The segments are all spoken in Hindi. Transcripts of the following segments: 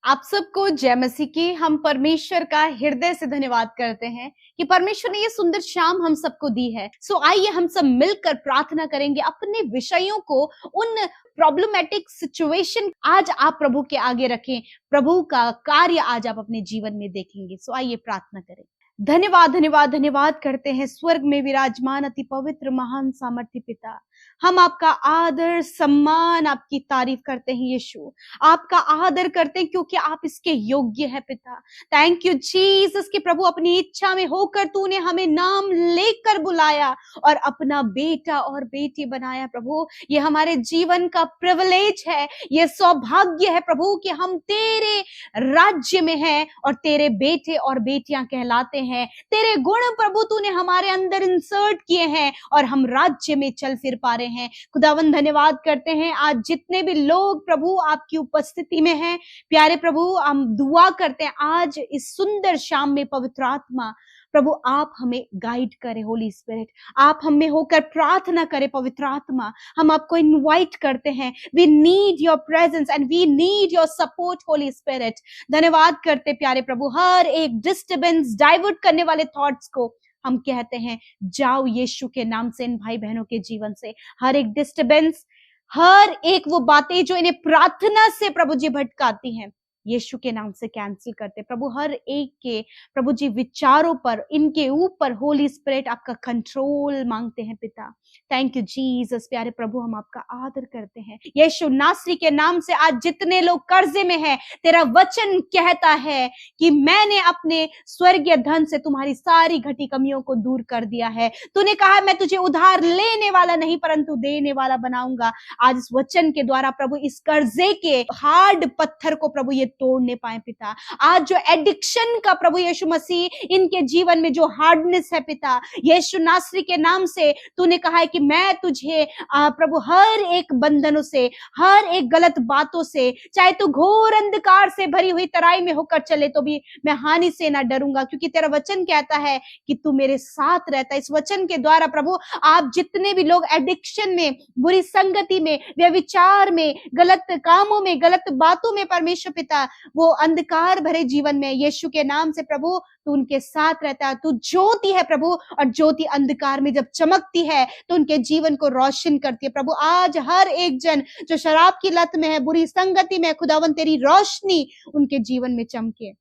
आप सबको जय मसीह की। हम परमेश्वर का हृदय से धन्यवाद करते हैं कि परमेश्वर ने ये सुंदर शाम हम सबको दी है। सो आइए हम सब मिलकर प्रार्थना करेंगे अपने विषयों को, उन प्रॉब्लमेटिक सिचुएशन आज आप प्रभु के आगे रखें। प्रभु का कार्य आज आप अपने जीवन में देखेंगे। सो आइए प्रार्थना करें। धन्यवाद धन्यवाद धन्यवाद करते हैं स्वर्ग में विराजमान अति पवित्र महान सामर्थ्य पिता। हम आपका आदर सम्मान, आपकी तारीफ करते हैं यीशु। आपका आदर करते हैं क्योंकि आप इसके योग्य है पिता। थैंक यू जीसस कि प्रभु अपनी इच्छा में होकर तूने हमें नाम लेकर बुलाया और अपना बेटा और बेटी बनाया। प्रभु ये हमारे जीवन का प्रिविलेज है, ये सौभाग्य है प्रभु कि हम तेरे राज्य में हैं और तेरे बेटे और बेटियां कहलाते हैं। तेरे गुण प्रभु तूने हमारे अंदर इंसर्ट किए हैं और हम राज्य में चल फिर पा रहे हैं। खुदावन धन्यवाद करते हैं आज जितने भी लोग प्रभु आपकी उपस्थिति में हैं। प्यारे प्रभु हम दुआ करते हैं आज इस सुंदर शाम में पवित्र आत्मा प्रभु आप हमें गाइड करें। होली स्पिरिट आप हम में होकर प्रार्थना करें। पवित्र आत्मा हम आपको इनवाइट करते हैं। We need your presence and we need your support holy spirit. धन्यवाद करते प्यारे प्रभु हर एक डिस्टर्बेंस डाइवर्ट करने वाले थॉट्स को हम कहते हैं जाओ यीशु के नाम से इन भाई बहनों के जीवन से। हर एक डिस्टर्बेंस, हर एक वो बातें जो इन्हें प्रार्थना से प्रभु जी भटकाती हैं, यीशु के नाम से कैंसिल करते प्रभु। हर एक के प्रभु जी विचारों पर, इनके ऊपर होली स्पिरिट आपका कंट्रोल मांगते हैं पिता। Thank you Jesus. प्यारे प्रभु हम आपका आदर करते हैं यीशु नासरी के नाम से। आज जितने लोग कर्जे में हैं, तेरा वचन कहता है कि मैंने अपने स्वर्गीय धन से तुम्हारी सारी घटी कमियों को दूर कर दिया है। तूने कहा मैं तुझे उधार लेने वाला नहीं परंतु देने वाला बनाऊंगा। आज इस वचन के द्वारा प्रभु इस कर्जे के हार्ड पत्थर को प्रभु ये तोड़ने पाए पिता। आज जो एडिक्शन का प्रभु यीशु मसीह इनके जीवन में जो हार्डनेस है पिता, यीशु नासरी के नाम से तूने कहा है कि मैं तुझे प्रभु हर एक बंधनों से, हर एक गलत बातों से, चाहे तू घोर अंधकार से भरी हुई तराई में होकर चले तो भी मैं हानि से ना डरूंगा क्योंकि तेरा वचन कहता है कि तू मेरे साथ रहता है। इस वचन के द्वारा प्रभु आप जितने भी लोग एडिक्शन में, बुरी संगति में, व्यभिचार में, गलत कामों में, गलत बातों में परमेश्वर पिता वो अंधकार भरे जीवन में, यीशु के नाम से प्रभु तू उनके साथ रहता है। तू ज्योति है प्रभु और ज्योति अंधकार में जब चमकती है तो उनके जीवन को रोशन करती है। प्रभु आज हर एक जन जो शराब की लत में है, बुरी संगति में, खुदावन तेरी रोशनी उनके जीवन में चमके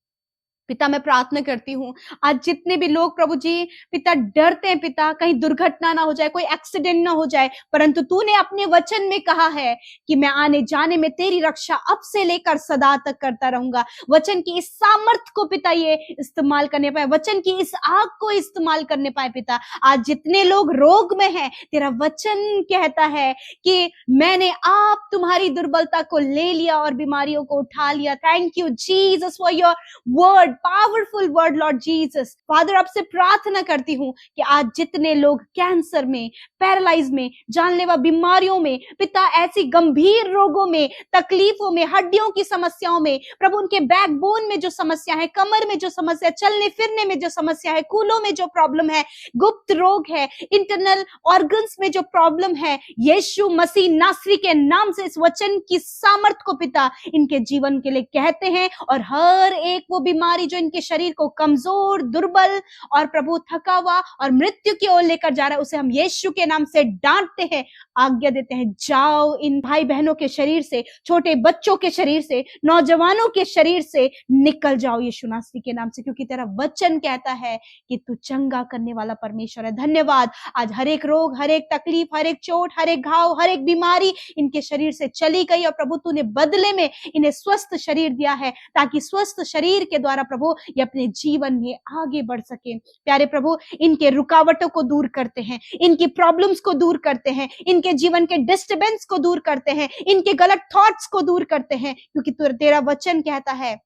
पिता। मैं प्रार्थना करती हूँ आज जितने भी लोग प्रभु जी पिता डरते हैं पिता कहीं दुर्घटना ना हो जाए, कोई एक्सीडेंट ना हो जाए, परंतु तूने अपने वचन में कहा है कि मैं आने जाने में तेरी रक्षा अब से लेकर सदा तक करता रहूंगा। वचन की इस सामर्थ को पिता ये इस्तेमाल करने पाए, वचन की इस आग को इस्तेमाल करने पाए पिता। आज जितने लोग रोग में हैं, तेरा वचन कहता है कि मैंने आप तुम्हारी दुर्बलता को ले लिया और बीमारियों को उठा लिया। Thank you Jesus for your word, powerful word Lord Jesus. Father आपसे प्रार्थना करती हूँ कि आज जितने लोग कैंसर में, पैरालाइज में, जानलेवा बीमारियों में पिता, ऐसी गंभीर रोगों में, तकलीफों में, हड्डियों की समस्याओं में प्रभु, उनके बैकबोन में जो समस्या है, कमर में जो समस्या, चलने फिरने में जो समस्या है, कूलों में जो प्रॉब्लम है, गुप्त रोग है, इंटरनल ऑर्गन्स में जो प्रॉब्लम है, यीशु मसीह नासरी के नाम से इस वचन की सामर्थ को पिता इनके जीवन के लिए कहते हैं और हर एक वो बीमारी जो इनके शरीर को कमजोर, दुर्बल और प्रभु थका हुआ और मृत्यु की ओर लेकर जा रहा है, उसे हम यीशु के नाम से डांटते हैं, आज्ञा देते हैं जाओ इन भाई बहनों के शरीर से, छोटे बच्चों के शरीर से, नौजवानों के शरीर से निकल जाओ यीशु नासरी के नाम से, क्योंकि तेरा वचन कहता है कि तू चंगा करने वाला परमेश्वर है। धन्यवाद। आज हर एक रोग, हर एक तकलीफ, हर एक चोट, हर एक घाव, हर एक बीमारी इनके शरीर से चली गई और प्रभु तूने बदले में इन्हें स्वस्थ शरीर दिया है ताकि स्वस्थ शरीर के द्वारा प्रभु ये अपने जीवन में आगे बढ़ सके। प्यारे प्रभु इनके रुकावटों को दूर करते हैं, इनकी प्रॉब्लम्स को दूर करते हैं, इनके जीवन के डिस्टर्बेंस को दूर करते हैं, इनके गलत थॉट्स को दूर करते हैं, क्योंकि तेरा वचन कहता है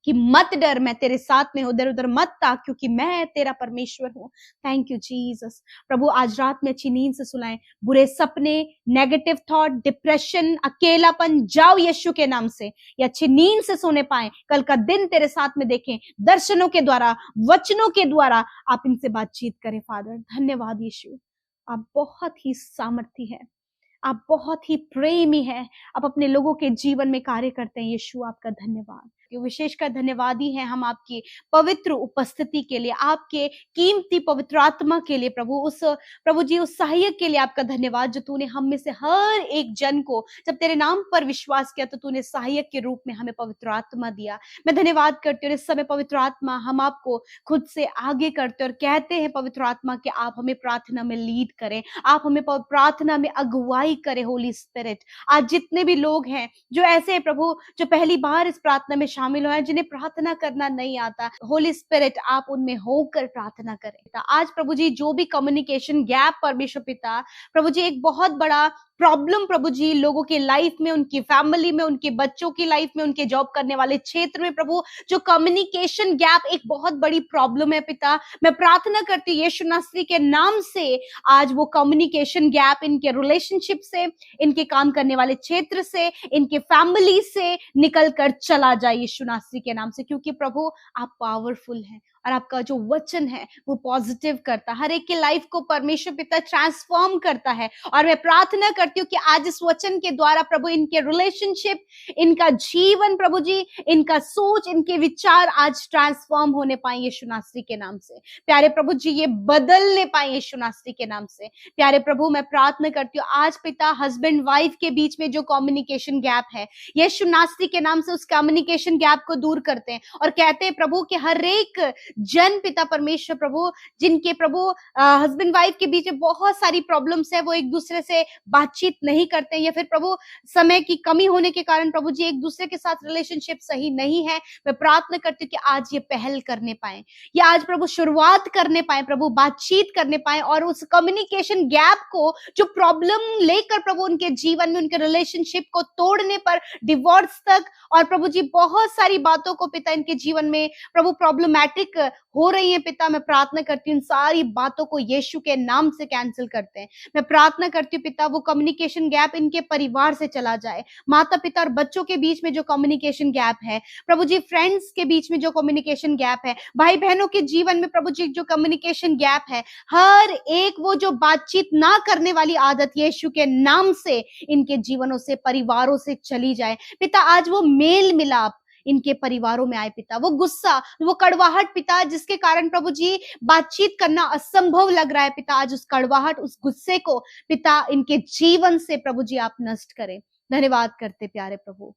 कि मत डर, मैं तेरे साथ में हूं, इधर उधर मत ताक क्योंकि मैं तेरा परमेश्वर हूं। Thank you Jesus. प्रभु आज रात में अच्छी नींद से सुलाएं, बुरे सपने, नेगेटिव थॉट, डिप्रेशन, अकेलापन जाओ यीशु के नाम से, ये अच्छी नींद से सोने पाए, कल का दिन तेरे साथ में देखें, दर्शनों के द्वारा, वचनों के द्वारा आप इनसे बातचीत करें। फादर धन्यवाद यीशु, आप बहुत ही सामर्थी है। आप बहुत ही प्रेमी हैं, आप अपने लोगों के जीवन में कार्य करते हैं। यीशु आपका धन्यवाद, विशेषकर धन्यवादी हैं हम आपकी पवित्र उपस्थिति के लिए, आपके कीमती पवित्र आत्मा के लिए प्रभु। प्रभु जी उस सहायक के लिए आपका धन्यवाद जो तूने हम में से हर एक जन को जब तेरे नाम पर विश्वास किया तो तूने सहायक के रूप में हमें पवित्र आत्मा दिया। मैं धन्यवाद करती हूँ इस समय पवित्र आत्मा, हम आपको खुद से आगे करते और कहते हैं पवित्र आत्मा कि आप हमें प्रार्थना में लीड करें, आप हमें प्रार्थना में अगुवाई करें। होली स्पिरिट, आज जितने भी लोग हैं जो ऐसे हैं प्रभु जो पहली बार इस प्रार्थना में शामिल हुए हैं, जिन्हें प्रार्थना करना नहीं आता, होली स्पिरिट आप उनमें होकर प्रार्थना करें। आज प्रभु जी जो भी कम्युनिकेशन गैप परमेश्वर पिता, प्रभु जी एक बहुत बड़ा प्रॉब्लम प्रभु जी लोगों की लाइफ में, उनकी फैमिली में, उनके बच्चों की लाइफ में, उनके जॉब करने वाले क्षेत्र में प्रभु जो कम्युनिकेशन गैप एक बहुत बड़ी प्रॉब्लम है पिता, मैं प्रार्थना करती हूँ यीशु नासरी के नाम से आज वो कम्युनिकेशन गैप इनके रिलेशनशिप से, इनके काम करने वाले क्षेत्र से, इनके फैमिली से निकल कर चला जाए यीशु नासरी के नाम से, क्योंकि प्रभु आप पावरफुल हैं और आपका जो वचन है वो पॉजिटिव करता है, हर एक की लाइफ को परमेश्वर पिता ट्रांसफॉर्म करता है। और मैं प्रार्थना करती हूँ कि आज इस वचन के द्वारा प्रभु इनके रिलेशनशिप, इनका जीवन प्रभु जी, इनका सोच, इनके विचार आज ट्रांसफॉर्म होने पाए यीशु नासरी के नाम से। प्यारे प्रभु जी ये बदलने पाए यीशु नासरी के नाम से। प्यारे प्रभु मैं प्रार्थना करती हूँ आज पिता हस्बैंड वाइफ के बीच में जो कम्युनिकेशन गैप है, यीशु नासरी के नाम से उस कम्युनिकेशन गैप को दूर करते हैं और कहते हैं प्रभु कि हर एक जन पिता परमेश्वर प्रभु जिनके प्रभु हस्बैंड वाइफ के बीच में बहुत सारी प्रॉब्लम्स है, वो एक दूसरे से बातचीत नहीं करते हैं या फिर प्रभु समय की कमी होने के कारण प्रभु जी एक दूसरे के साथ रिलेशनशिप सही नहीं है, मैं प्रार्थना करती हूँ कि आज ये पहल करने पाए, या आज प्रभु शुरुआत करने पाए, प्रभु बातचीत करने पाए और उस कम्युनिकेशन गैप को जो प्रॉब्लम लेकर प्रभु उनके जीवन में, उनके रिलेशनशिप को तोड़ने पर डिवोर्स तक और प्रभु जी बहुत सारी बातों को पिता इनके जीवन में प्रभु प्रॉब्लमैटिक हो रही है पिता, मैं प्रार्थना करती हूँ इन सारी बातों को यीशु के नाम से कैंसिल करते हैं। मैं प्रार्थना करती हूँ पिता वो कम्युनिकेशन गैप इनके परिवार से चला जाए, माता पिता और बच्चों के बीच में जो कम्युनिकेशन गैप है प्रभु जी, फ्रेंड्स के बीच में जो कम्युनिकेशन गैप है, भाई बहनों के जीवन में प्रभु जी जो कम्युनिकेशन गैप है, हर एक वो जो बातचीत ना करने वाली आदत यीशु के नाम से इनके जीवनों से, परिवारों से चली जाए पिता। आज वो मेल मिलाप इनके परिवारों में आए पिता, वो गुस्सा, वो कड़वाहट पिता जिसके कारण प्रभु जी बातचीत करना असंभव लग रहा है पिता, आज उस कड़वाहट, उस गुस्से को पिता इनके जीवन से प्रभु जी आप नष्ट करें। धन्यवाद करते प्यारे प्रभु।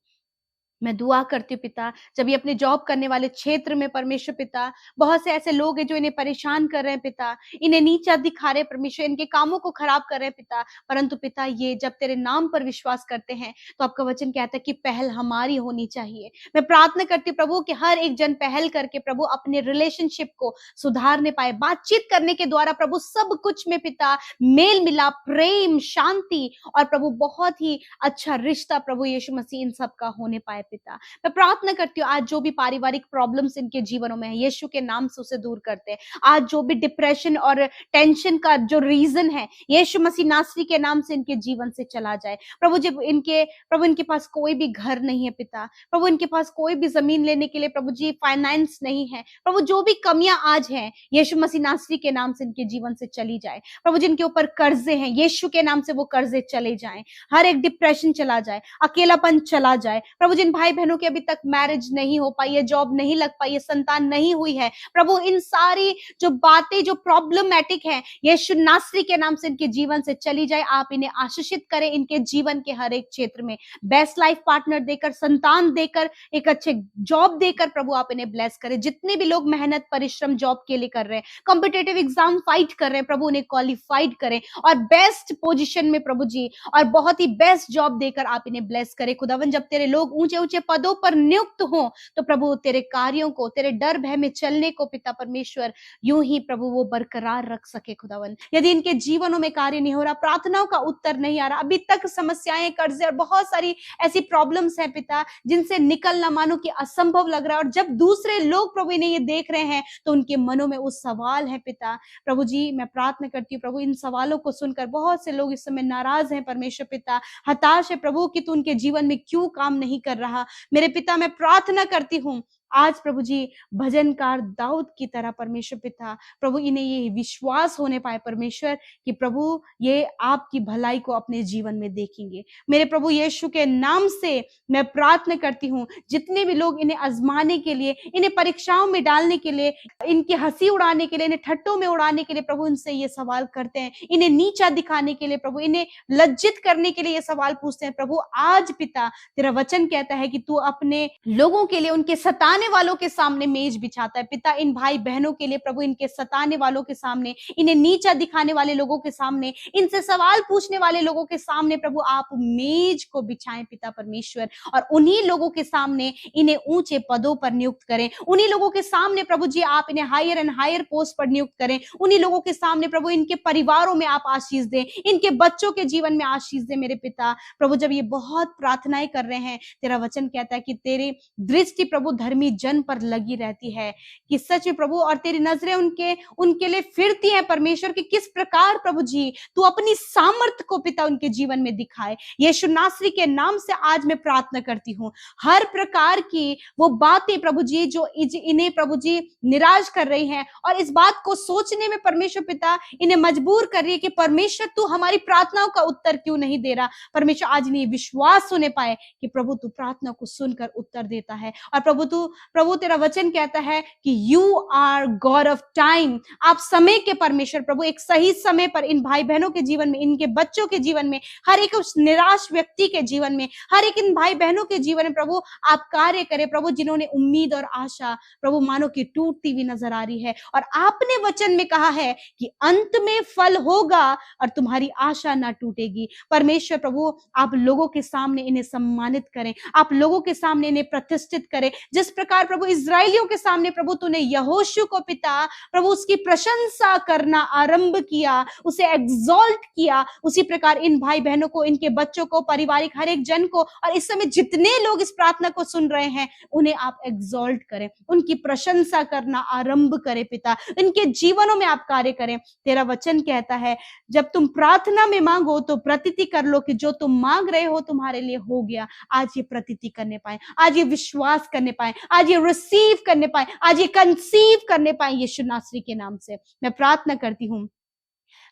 मैं दुआ करती हूँ पिता जब ये अपने जॉब करने वाले क्षेत्र में परमेश्वर पिता बहुत से ऐसे लोग हैं जो इन्हें परेशान कर रहे हैं पिता, इन्हें नीचा दिखा रहे हैं परमेश्वर, इनके कामों को खराब कर रहे हैं पिता, परंतु पिता ये जब तेरे नाम पर विश्वास करते हैं तो आपका वचन कहता है कि पहल हमारी होनी चाहिए। मैं प्रार्थना करती हूँ प्रभु कि हर एक जन पहल करके प्रभु अपने रिलेशनशिप को सुधारने पाए, बातचीत करने के द्वारा प्रभु सब कुछ में पिता मेल मिलाप, प्रेम, शांति और प्रभु बहुत ही अच्छा रिश्ता प्रभु यीशु मसीह इन सब का होने पाए पिता। मैं प्रार्थना करती हूँ आज जो भी पारिवारिक प्रॉब्लम्स इनके जीवनों में है यीशु के नाम से उसे दूर करते हैं। आज जो भी डिप्रेशन और टेंशन का जो रीजन है यीशु मसीह नासरी के नाम से इनके जीवन से चला जाए प्रभु। जब इनके पास कोई भी घर नहीं है पिता, प्रभु इनके पास कोई भी जमीन लेने के लिए प्रभु जी फाइनेंस नहीं है, प्रभु जो भी कमियां आज हैं यीशु मसीह नासरी के नाम से इनके जीवन से चली जाए प्रभु। जिनके ऊपर कर्जे हैं यीशु के नाम से वो कर्जे चले जाएं, हर एक डिप्रेशन चला जाए, अकेलापन चला जाए प्रभु। जिन भाई बहनों की अभी तक मैरिज नहीं हो पाई है, जॉब नहीं लग पाई है, संतान नहीं हुई है प्रभु, इन सारी जो बातें जो प्रॉब्लमैटिक हैं यीशु नासरी के नाम से इनके जीवन से चली जाए। आप इन्हें आशीषित करें, इनके जीवन के हर एक क्षेत्र में बेस्ट लाइफ पार्टनर देकर, संतान देकर, एक अच्छे जॉब देकर प्रभु आप इन्हें ब्लेस करें। जितने भी लोग मेहनत परिश्रम जॉब के लिए कर रहे हैं, कॉम्पिटेटिव एग्जाम फाइट कर रहे हैं प्रभु, उन्हें क्वालिफाइड करें और बेस्ट पोजीशन में प्रभु जी और बहुत ही बेस्ट जॉब देकर आप इन्हें ब्लेस करें खुदावन। जब तेरे लोग ऊंचे ऊंचे पदों पर नियुक्त हो तो प्रभु तेरे कार्यों को, तेरे डर भय में चलने को पिता परमेश्वर यूं ही प्रभु वो बरकरार रख सके खुदावन। यदि इनके जीवनों में कार्य नहीं हो रहा, प्रार्थनाओं का उत्तर नहीं आ रहा, अभी तक समस्याएं, कर्जे और बहुत सारी ऐसी प्रॉब्लम्स हैं पिता जिनसे निकलना मानो कि असंभव लग रहा है, और जब दूसरे लोग प्रभु इन्हें ये देख रहे हैं तो उनके मनों में उस सवाल है पिता प्रभु जी। मैं प्रार्थना करती हूँ प्रभु इन सवालों को सुनकर बहुत से लोग इस समय नाराज हैं परमेश्वर पिता, हताश है प्रभु कि तू उनके जीवन में क्यों काम नहीं कर रहा। मेरे पिता मैं प्रार्थना करती हूँ आज प्रभु जी भजनकार दाऊद की तरह परमेश्वर पिता प्रभु इन्हें ये विश्वास होने पाए परमेश्वर कि प्रभु ये आपकी भलाई को अपने जीवन में देखेंगे। मेरे प्रभु यीशु के नाम से मैं प्रार्थना करती हूँ, जितने भी लोग इन्हें आजमाने के लिए, इन्हें परीक्षाओं में डालने के लिए, इनकी हंसी उड़ाने के लिए, इन्हें ठट्टों में उड़ाने के लिए प्रभु इनसे ये सवाल करते हैं, इन्हें नीचा दिखाने के लिए प्रभु, इन्हें लज्जित करने के लिए ये सवाल पूछते हैं प्रभु, आज पिता तेरा वचन कहता है कि तू अपने लोगों के लिए उनके सताने वालों के सामने मेज बिछाता है। पिता इन भाई बहनों के लिए प्रभु, इनके सताने वालों के सामने, इन्हें नीचा दिखाने वाले लोगों के सामने, इनसे सवाल पूछने वाले लोगों के सामने प्रभु आप मेज को बिछाएं पिता परमेश्वर, और उन्हीं लोगों के सामने इन्हें ऊंचे पदों पर नियुक्त करें। उन्हीं लोगों के सामने प्रभु जी आप इन्हें हायर एंड हायर पोस्ट पर नियुक्त करें। उन्हीं लोगों के सामने प्रभु इनके परिवारों में आप आशीष दें, इनके बच्चों के जीवन में आशीष दें मेरे पिता। प्रभु जब ये बहुत प्रार्थनाएं कर रहे हैं, तेरा वचन कहता है कि तेरी दृष्टि प्रभु धर्मी जन पर लगी रहती है, कि सच में प्रभु, और तेरी नजरें उनके लिए फिरती हैं परमेश्वर, कि किस प्रकार प्रभु जी तू अपनी सामर्थ को पिता उनके जीवन में दिखाए। यीशु नासरी के नाम से आज मैं प्रार्थना करती हूँ, हर प्रकार की वो बातें प्रभु जी जो इन्हें प्रभु जी निराश कर रही हैं, और इस बात को सोचने में परमेश्वर पिता इन्हें मजबूर कर रही है कि परमेश्वर तू हमारी प्रार्थनाओं का उत्तर क्यों नहीं दे रहा। परमेश्वर आज इन्हें विश्वास होने पाए कि प्रभु तू प्रार्थना को सुनकर उत्तर देता है। और प्रभु तेरा वचन कहता है कि you are God of time, आप समय के परमेश्वर प्रभु, एक सही समय पर इन भाई बहनों के जीवन में, इनके बच्चों के जीवन में, हर एक उस निराश व्यक्ति के जीवन में, हर एक इन भाई बहनों के जीवन में प्रभु आप कार्य करें प्रभु, जिन्होंने उम्मीद और आशा प्रभु मानो की टूटती हुई नजर आ रही है। और आपने वचन में कहा है कि अंत में फल होगा और तुम्हारी आशा ना टूटेगी। परमेश्वर प्रभु आप लोगों के सामने इन्हें सम्मानित करें, आप लोगों के सामने इन्हें प्रतिष्ठित करें। जिस प्रकार प्रभु इजरायलियों के सामने प्रभु तूने यहोशू को पिता प्रभु उसकी प्रशंसा करना आरंभ किया, उसे एग्जॉल्ट किया, उसी प्रकार इन भाई बहनों को, इनके बच्चों को, पारिवारिक हर एक जन को, और इस समय जितने लोग इस प्रार्थना को सुन रहे हैं उन्हें आप एग्जॉल्ट करें, उनकी प्रशंसा करना आरंभ करें पिता, इनके जीवनों में आप कार्य करें। तेरा वचन कहता है जब तुम प्रार्थना में मांगो तो प्रतीति कर लो कि जो तुम मांग रहे हो तुम्हारे लिए हो गया। आज ये प्रतीति करने पाए, आज ये विश्वास करने पाए, आज ये रिसीव करने पाए, आज ये कंसीव करने पाए। यीशु नासरी के नाम से मैं प्रार्थना करती हूँ,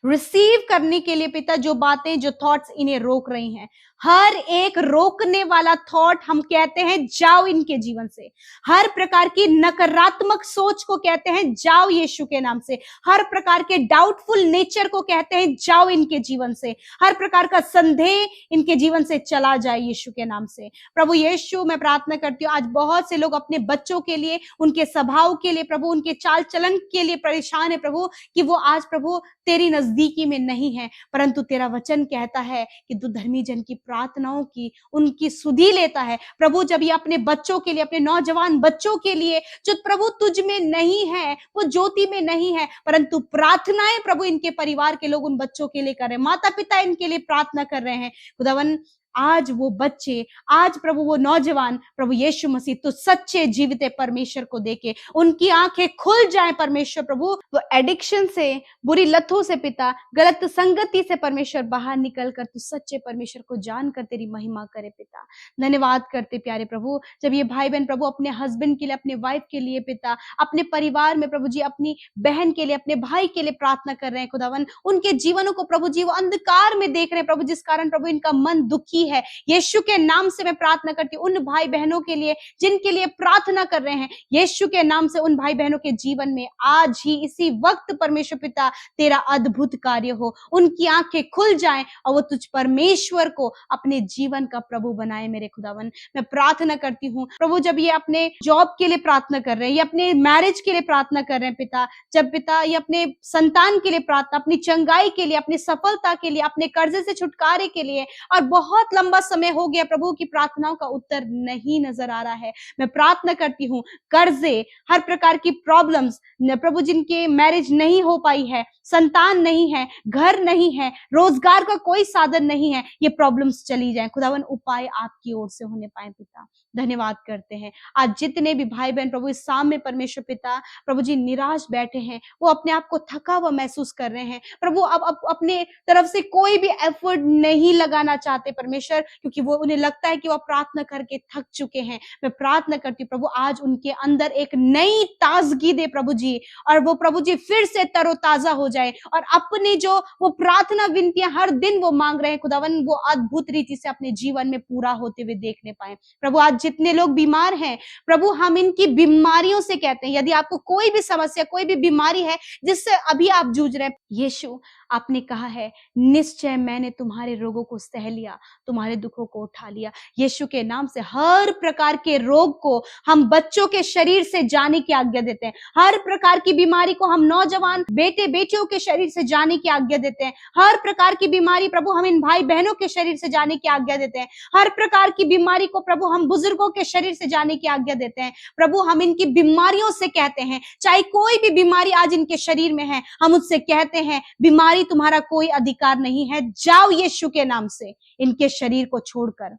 रिसीव करने के लिए पिता जो बातें, जो थॉट्स इन्हें रोक रही हैं, हर एक रोकने वाला थॉट हम कहते हैं जाओ इनके जीवन से। हर प्रकार की नकारात्मक सोच को कहते हैं जाओ यीशु के नाम से। हर प्रकार के डाउटफुल नेचर को कहते हैं जाओ इनके जीवन से। हर प्रकार का संदेह इनके जीवन से चला जाए यीशु के नाम से। प्रभु यीशु मैं प्रार्थना करती हूँ, आज बहुत से लोग अपने बच्चों के लिए, उनके स्वभाव के लिए प्रभु, उनके चाल चलन के लिए परेशान है प्रभु, कि वो आज प्रभु तेरी नजदीकी में नहीं है। परंतु तेरा वचन कहता है कि तू धर्मी जन की प्रार्थनाओं की, उनकी सुधि लेता है प्रभु। जब ये अपने बच्चों के लिए, अपने नौजवान बच्चों के लिए जो प्रभु तुझ में नहीं है, वो ज्योति में नहीं है, परंतु प्रार्थनाएं प्रभु इनके परिवार के लोग उन बच्चों के लिए कर रहे हैं, माता पिता इनके लिए प्रार्थना कर रहे हैं खुदावन। आज वो बच्चे, आज प्रभु वो नौजवान प्रभु यीशु मसीह तो सच्चे जीवित परमेश्वर को देके उनकी आंखें खुल जाएं परमेश्वर प्रभु, वो एडिक्शन से, बुरी लतों से पिता, गलत संगति से परमेश्वर बाहर निकल कर तू सच्चे परमेश्वर को जानकर तेरी महिमा करे पिता। धन्यवाद करते प्यारे प्रभु, जब ये भाई बहन प्रभु अपने हस्बैंड के लिए, अपने वाइफ के लिए पिता, अपने परिवार में प्रभु जी अपनी बहन के लिए, अपने भाई के लिए प्रार्थना कर रहे हैं खुदावन, उनके जीवनों को प्रभु जी वो अंधकार में देख रहे हैं प्रभु, जिस कारण प्रभु इनका मन दुखी है। यीशु के नाम से मैं प्रार्थना करती हूँ उन भाई बहनों के लिए जिनके लिए प्रार्थना कर रहे हैं, यीशु के नाम से उन भाई बहनों के जीवन में आज ही इसी वक्त परमेश्वर पिता तेरा अद्भुत कार्य हो, उनकी आंखें खुल जाएं और वो तुझ परमेश्वर को अपने जीवन का प्रभु बनाए मेरे खुदावन। मैं प्रार्थना करती हूँ प्रभु, जब ये अपने जॉब के लिए प्रार्थना कर रहे हैं, ये अपने मैरिज के लिए प्रार्थना कर रहे हैं पिता, जब पिता ये अपने संतान के लिए प्रार्थना, अपनी चंगाई के लिए, अपनी सफलता के लिए, अपने कर्जे से छुटकारे के लिए, और बहुत लंबा समय हो गया प्रभु की प्रार्थनाओं का उत्तर नहीं नजर आ रहा है। मैं प्रार्थना करती हूँ कर्जे, हर प्रकार की प्रॉब्लम्स प्रभु, जिनके मैरिज नहीं हो पाई है, संतान नहीं है, घर नहीं है, रोजगार का कोई साधन नहीं है, ये प्रॉब्लम्स चली जाएं खुदावन, उपाय आपकी ओर से होने पाए पिता। धन्यवाद करते हैं। आज जितने भी भाई बहन प्रभु इस सामने परमेश्वर पिता प्रभु जी निराश बैठे हैं, वो अपने आप को थका हुआ महसूस कर रहे हैं प्रभु, अब अपने तरफ से कोई भी एफर्ट नहीं लगाना चाहते परमेश्वर, क्योंकि वो उन्हें लगता है कि वो प्रार्थना करके थक चुके हैं। मैं प्रार्थना करती हूँ प्रभु आज उनके अंदर एक नई ताजगी दे प्रभु जी, और वो प्रभु जी फिर से तरोताजा हो जाए, और अपनी जो वो प्रार्थना विनतियां हर दिन वो मांग रहे हैं खुदावन, वो अद्भुत रीति से अपने जीवन में पूरा होते हुए देखने पाए। प्रभु आज जितने लोग बीमार हैं प्रभु, हम इनकी बीमारियों से कहते हैं, यदि आपको कोई भी समस्या कोई भी बीमारी है जिससे अभी आप जूझ रहे हैं, यीशु आपने कहा है निश्चय मैंने तुम्हारे रोगों को सह लिया, तुम्हारे दुखों को उठा लिया। यीशु के नाम से हर प्रकार के रोग को हम बच्चों के शरीर से जाने की आज्ञा देते हैं, हर प्रकार की बीमारी को हम नौजवान बेटे बेटियों के शरीर से जाने की आज्ञा देते हैं, हर प्रकार की बीमारी प्रभु हम इन भाई बहनों के शरीर से जाने की आज्ञा देते हैं, हर प्रकार की बीमारी को प्रभु हम बुजुर्गों के शरीर से जाने की आज्ञा देते हैं। प्रभु हम इनकी बीमारियों से कहते हैं, चाहे कोई भी बीमारी आज इनके शरीर में है, हम उससे कहते हैं बीमारी तुम्हारा कोई अधिकार नहीं है, जाओ यीशु के नाम से इनके शरीर को छोड़कर।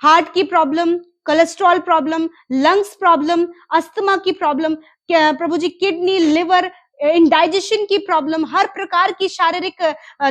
हार्ट की problem, cholesterol problem, lungs problem, asthma की प्रॉब्लम, प्रभु जी किडनी लिवर इंडाइजेशन की प्रॉब्लम, हर प्रकार की शारीरिक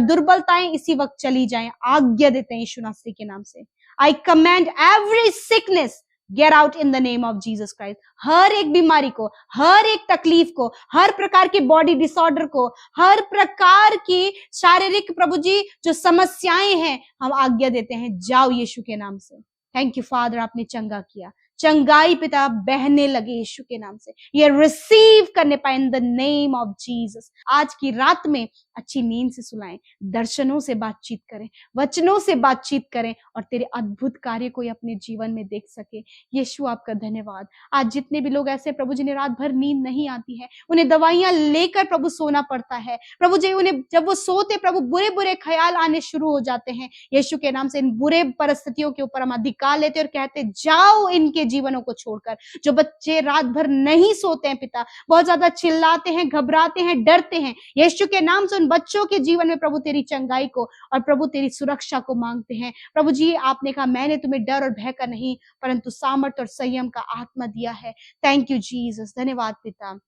दुर्बलताएं इसी वक्त चली जाएं, आज्ञा देते हैं यीशु नासरी के नाम से। I command every sickness get out in the name of Jesus Christ. हर एक बीमारी को, हर एक तकलीफ को, हर प्रकार की बॉडी डिसऑर्डर को, हर प्रकार की शारीरिक प्रभु जी जो समस्याएं हैं, हम आज्ञा देते हैं जाओ यीशु के नाम से। थैंक यू फादर, आपने चंगा किया, चंगाई पिता बहने लगे यीशु के नाम से, ये रिसीव करने पाए इन द नेम ऑफ जीसस। आज की रात में अच्छी नींद से सुलाएं, दर्शनों से बातचीत करें, वचनों से बातचीत करें, और तेरे अद्भुत कार्य को अपने जीवन में देख सके। यीशु आपका धन्यवाद। आज जितने भी लोग ऐसे प्रभु जी ने रात भर नींद नहीं आती है, उन्हें दवाइयां लेकर प्रभु सोना पड़ता है प्रभु जी, उन्हें जब वो सोते प्रभु बुरे बुरे ख्याल आने शुरू हो जाते हैं, यीशु के नाम से इन बुरे परिस्थितियों के ऊपर हम अधिकार लेते और कहते जाओ इनके जीवनों को छोड़कर। जो बच्चे रात भर नहीं सोते हैं पिता, बहुत ज्यादा चिल्लाते हैं, घबराते हैं, डरते हैं, यीशु के नाम से उन बच्चों के जीवन में प्रभु तेरी चंगाई को और प्रभु तेरी सुरक्षा को मांगते हैं। प्रभु जी आपने कहा मैंने तुम्हें डर और भय का नहीं परंतु सामर्थ और संयम का आत्मा दिया है। थैंक यू जीसस, धन्यवाद पिता।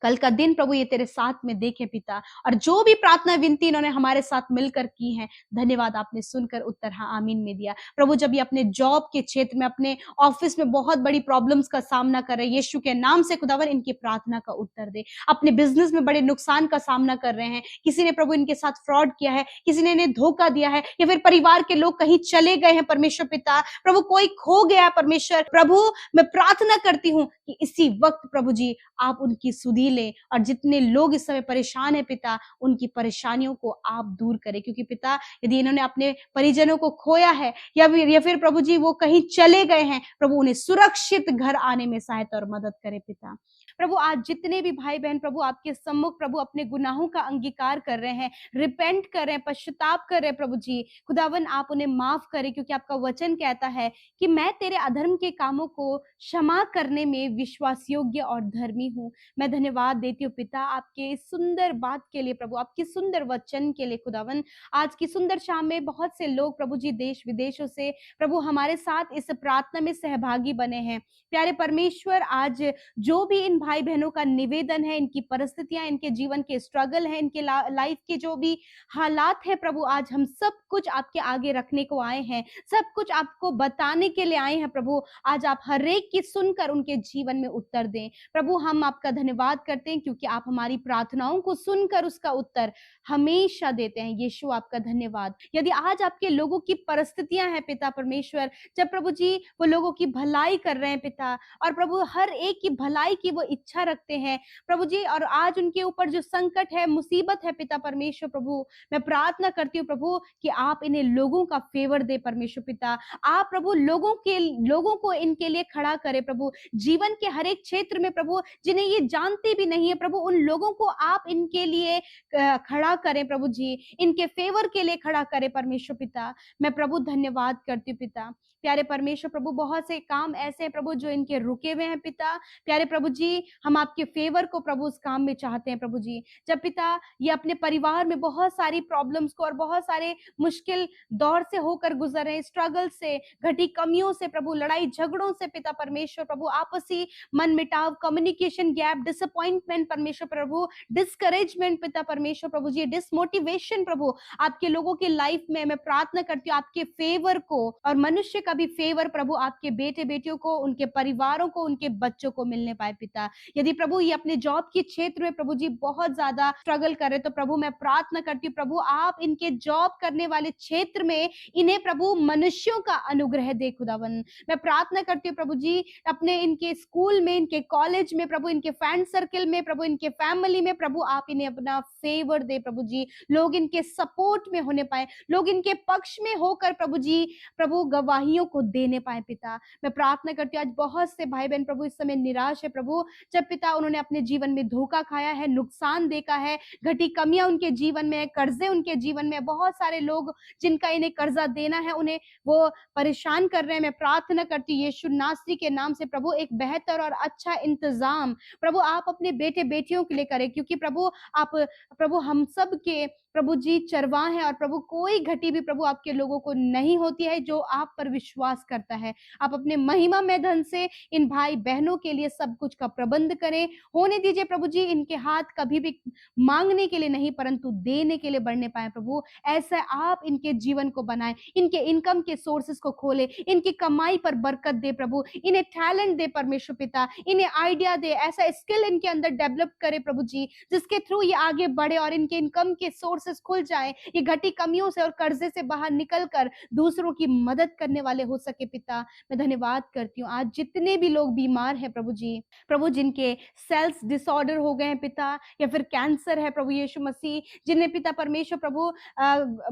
कल का दिन प्रभु ये तेरे साथ में देखे पिता, और जो भी प्रार्थना विनती इन्होंने हमारे साथ मिलकर की है, धन्यवाद आपने सुनकर उत्तर हाँ आमीन में दिया। प्रभु जब ये अपने जॉब के क्षेत्र में, अपने ऑफिस में बहुत बड़ी प्रॉब्लम्स का सामना कर रहे हैं, यीशु के नाम से खुदावन इनकी प्रार्थना का उत्तर दे। अपने बिजनेस में बड़े नुकसान का सामना कर रहे हैं, किसी ने प्रभु इनके साथ फ्रॉड किया है, किसी ने इन्हें धोखा दिया है, या फिर परिवार के लोग कहीं चले गए हैं परमेश्वर पिता, प्रभु कोई खो गया परमेश्वर, प्रभु मैं प्रार्थना करती हूँ कि इसी वक्त प्रभु जी आप उनकी सुधी ले, और जितने लोग इस समय परेशान हैं पिता, उनकी परेशानियों को आप दूर करें, क्योंकि पिता यदि इन्होंने अपने परिजनों को खोया है या फिर प्रभु जी वो कहीं चले गए हैं, प्रभु उन्हें सुरक्षित घर आने में सहायता और मदद करे पिता। प्रभु आज जितने भी भाई बहन प्रभु आपके सम्मुख प्रभु अपने गुनाहों का अंगीकार कर रहे हैं, रिपेंट कर रहे हैं, पश्चाताप कर रहे हैं प्रभु जी, खुदावन आप उन्हें माफ करें, क्योंकि आपका वचन कहता है कि मैं तेरे अधर्म के कामों को क्षमा करने में विश्वास योग्य और धर्मी हूँ। मैं धन्यवाद देती हूँ पिता आपके इस सुंदर बात के लिए प्रभु, आपकी सुंदर वचन के लिए खुदावन। आज की सुंदर शाम में बहुत से लोग प्रभु जी देश विदेशों से प्रभु हमारे साथ इस प्रार्थना में सहभागी बने हैं। प्यारे परमेश्वर आज जो भी इन भाई बहनों का निवेदन है, इनकी परिस्थितियां, इनके जीवन के स्ट्रगल है, इनके लाइफ के जो भी हालात है प्रभु, आज हम सब कुछ आपके आगे रखने को आए हैं, सब कुछ आपको बताने के लिए आए हैं प्रभु। आज आप हर एक की सुनकर उनके जीवन में उत्तर दें प्रभु। हम आपका धन्यवाद करते हैं क्योंकि आप हमारी प्रार्थनाओं को सुनकर उसका उत्तर हमेशा देते हैं। यीशु आपका धन्यवाद। यदि आज आपके लोगों की परिस्थितियां हैं पिता परमेश्वर, जब प्रभु जी वो लोगों की भलाई कर रहे हैं पिता, और प्रभु हर एक की भलाई की वो इच्छा रखते हैं प्रभु जी, और आज उनके ऊपर जो संकट है, मुसीबत है पिता परमेश्वर प्रभु, मैं प्रार्थना करती हूँ प्रभु कि आप इन्हें लोगों का फेवर दे परमेश्वर पिता। आप प्रभु लोगों को इनके लिए खड़ा करे प्रभु, जीवन के हर एक क्षेत्र में प्रभु, जिन्हें ये जानते भी नहीं है प्रभु, उन लोगों को आप इनके लिए खड़ा करें प्रभु जी, इनके फेवर के लिए खड़ा करें परमेश्वर पिता। मैं प्रभु धन्यवाद करती हूँ पिता। प्यारे परमेश्वर प्रभु, बहुत से काम ऐसे हैं प्रभु जो इनके रुके हुए हैं पिता। प्यारे प्रभु जी, हम आपके फेवर को प्रभु उस काम में चाहते हैं प्रभु जी। जब पिता ये अपने परिवार में बहुत सारी प्रॉब्लम्स को और बहुत सारे मुश्किल दौर से होकर गुजर रहे हैं, स्ट्रगल से, घटी कमियों से प्रभु, लड़ाई झगड़ों से पिता परमेश्वर प्रभु, आपसी मन मिटाव, कम्युनिकेशन गैप, डिसअपॉइंटमेंट परमेश्वर प्रभु, डिस्करेजमेंट पिता परमेश्वर प्रभु जी, डिसमोटिवेशन प्रभु, आपके लोगों की लाइफ में मैं प्रार्थना करती हूँ आपके फेवर को, और मनुष्य का भी फेवर प्रभु आपके बेटे बेटियों को, उनके परिवारों को, उनके बच्चों को मिलने पाए पिता। यदि प्रभु ये अपने जॉब के क्षेत्र में प्रभु जी बहुत ज्यादा स्ट्रगल कर रहे, तो प्रभु मैं प्रार्थना करती हूँ प्रभु, आप इनके जॉब करने वाले क्षेत्र में इन्हें प्रभु मनुष्यों का अनुग्रह दे खुदावन। मैं प्रार्थना करती हूँ प्रभु जी, अपने इनके स्कूल में, इनके कॉलेज में प्रभु, इनके फ्रेंड सर्कल में प्रभु, इनके फैमिली में प्रभु, आप इन्हें अपना फेवर दे प्रभु जी। लोग इनके सपोर्ट में होने पाए, लोग इनके पक्ष में होकर प्रभु जी प्रभु गवाहियों को देने पाए पिता। मैं प्रार्थना करती हूँ, आज बहुत से भाई बहन प्रभु इस समय निराश है प्रभु, जब पिता उन्होंने अपने जीवन में धोखा खाया है, नुकसान देखा है, घटी कमियां उनके जीवन में, कर्जे उनके जीवन में, बहुत सारे लोग जिनका इन्हें कर्जा देना है उन्हें वो परेशान कर रहे हैं। मैं प्रार्थना करती हूँ यीशु नासरी के नाम से प्रभु, एक बेहतर और अच्छा इंतजाम प्रभु आप अपने बेटे बेटियों के लिए करें, क्योंकि प्रभु आप प्रभु हम सब के प्रभु जी चरवाह हैं, और प्रभु कोई घटी भी प्रभु आपके लोगों को नहीं होती है जो आप पर विश्वास करता है। आप अपने महिमा में धन से इन भाई बहनों के लिए सब कुछ का प्रबंध करें, होने दीजिए प्रभु जी इनके हाथ कभी भी मांगने के लिए नहीं परंतु देने के लिए बढ़ने पाए प्रभु। ऐसा आप इनके जीवन को बनाए, इनके इनकम के सोर्सेस को खोले, इनकी कमाई पर बरकत दे प्रभु, इन्हें टैलेंट दे परमेश्वर पिता, इन्हें आइडिया दे, ऐसा स्किल इनके अंदर डेवलप करे प्रभु जी जिसके थ्रू ये आगे बढ़े और इनके इनकम के सोर्सेस खुल जाए, ये घटी कमियों से और कर्जे से बाहर निकलकर दूसरों की मदद करने वाले हो सके पिता। मैं धन्यवाद करती हूँ आज जितने भी लोग बीमार हैं प्रभु जी, प्रभु जिनके सेल्स डिसऑर्डर हो गए हैं पिता, या फिर कैंसर है प्रभु यीशु मसीह, जिन्हें पिता परमेश्वर प्रभु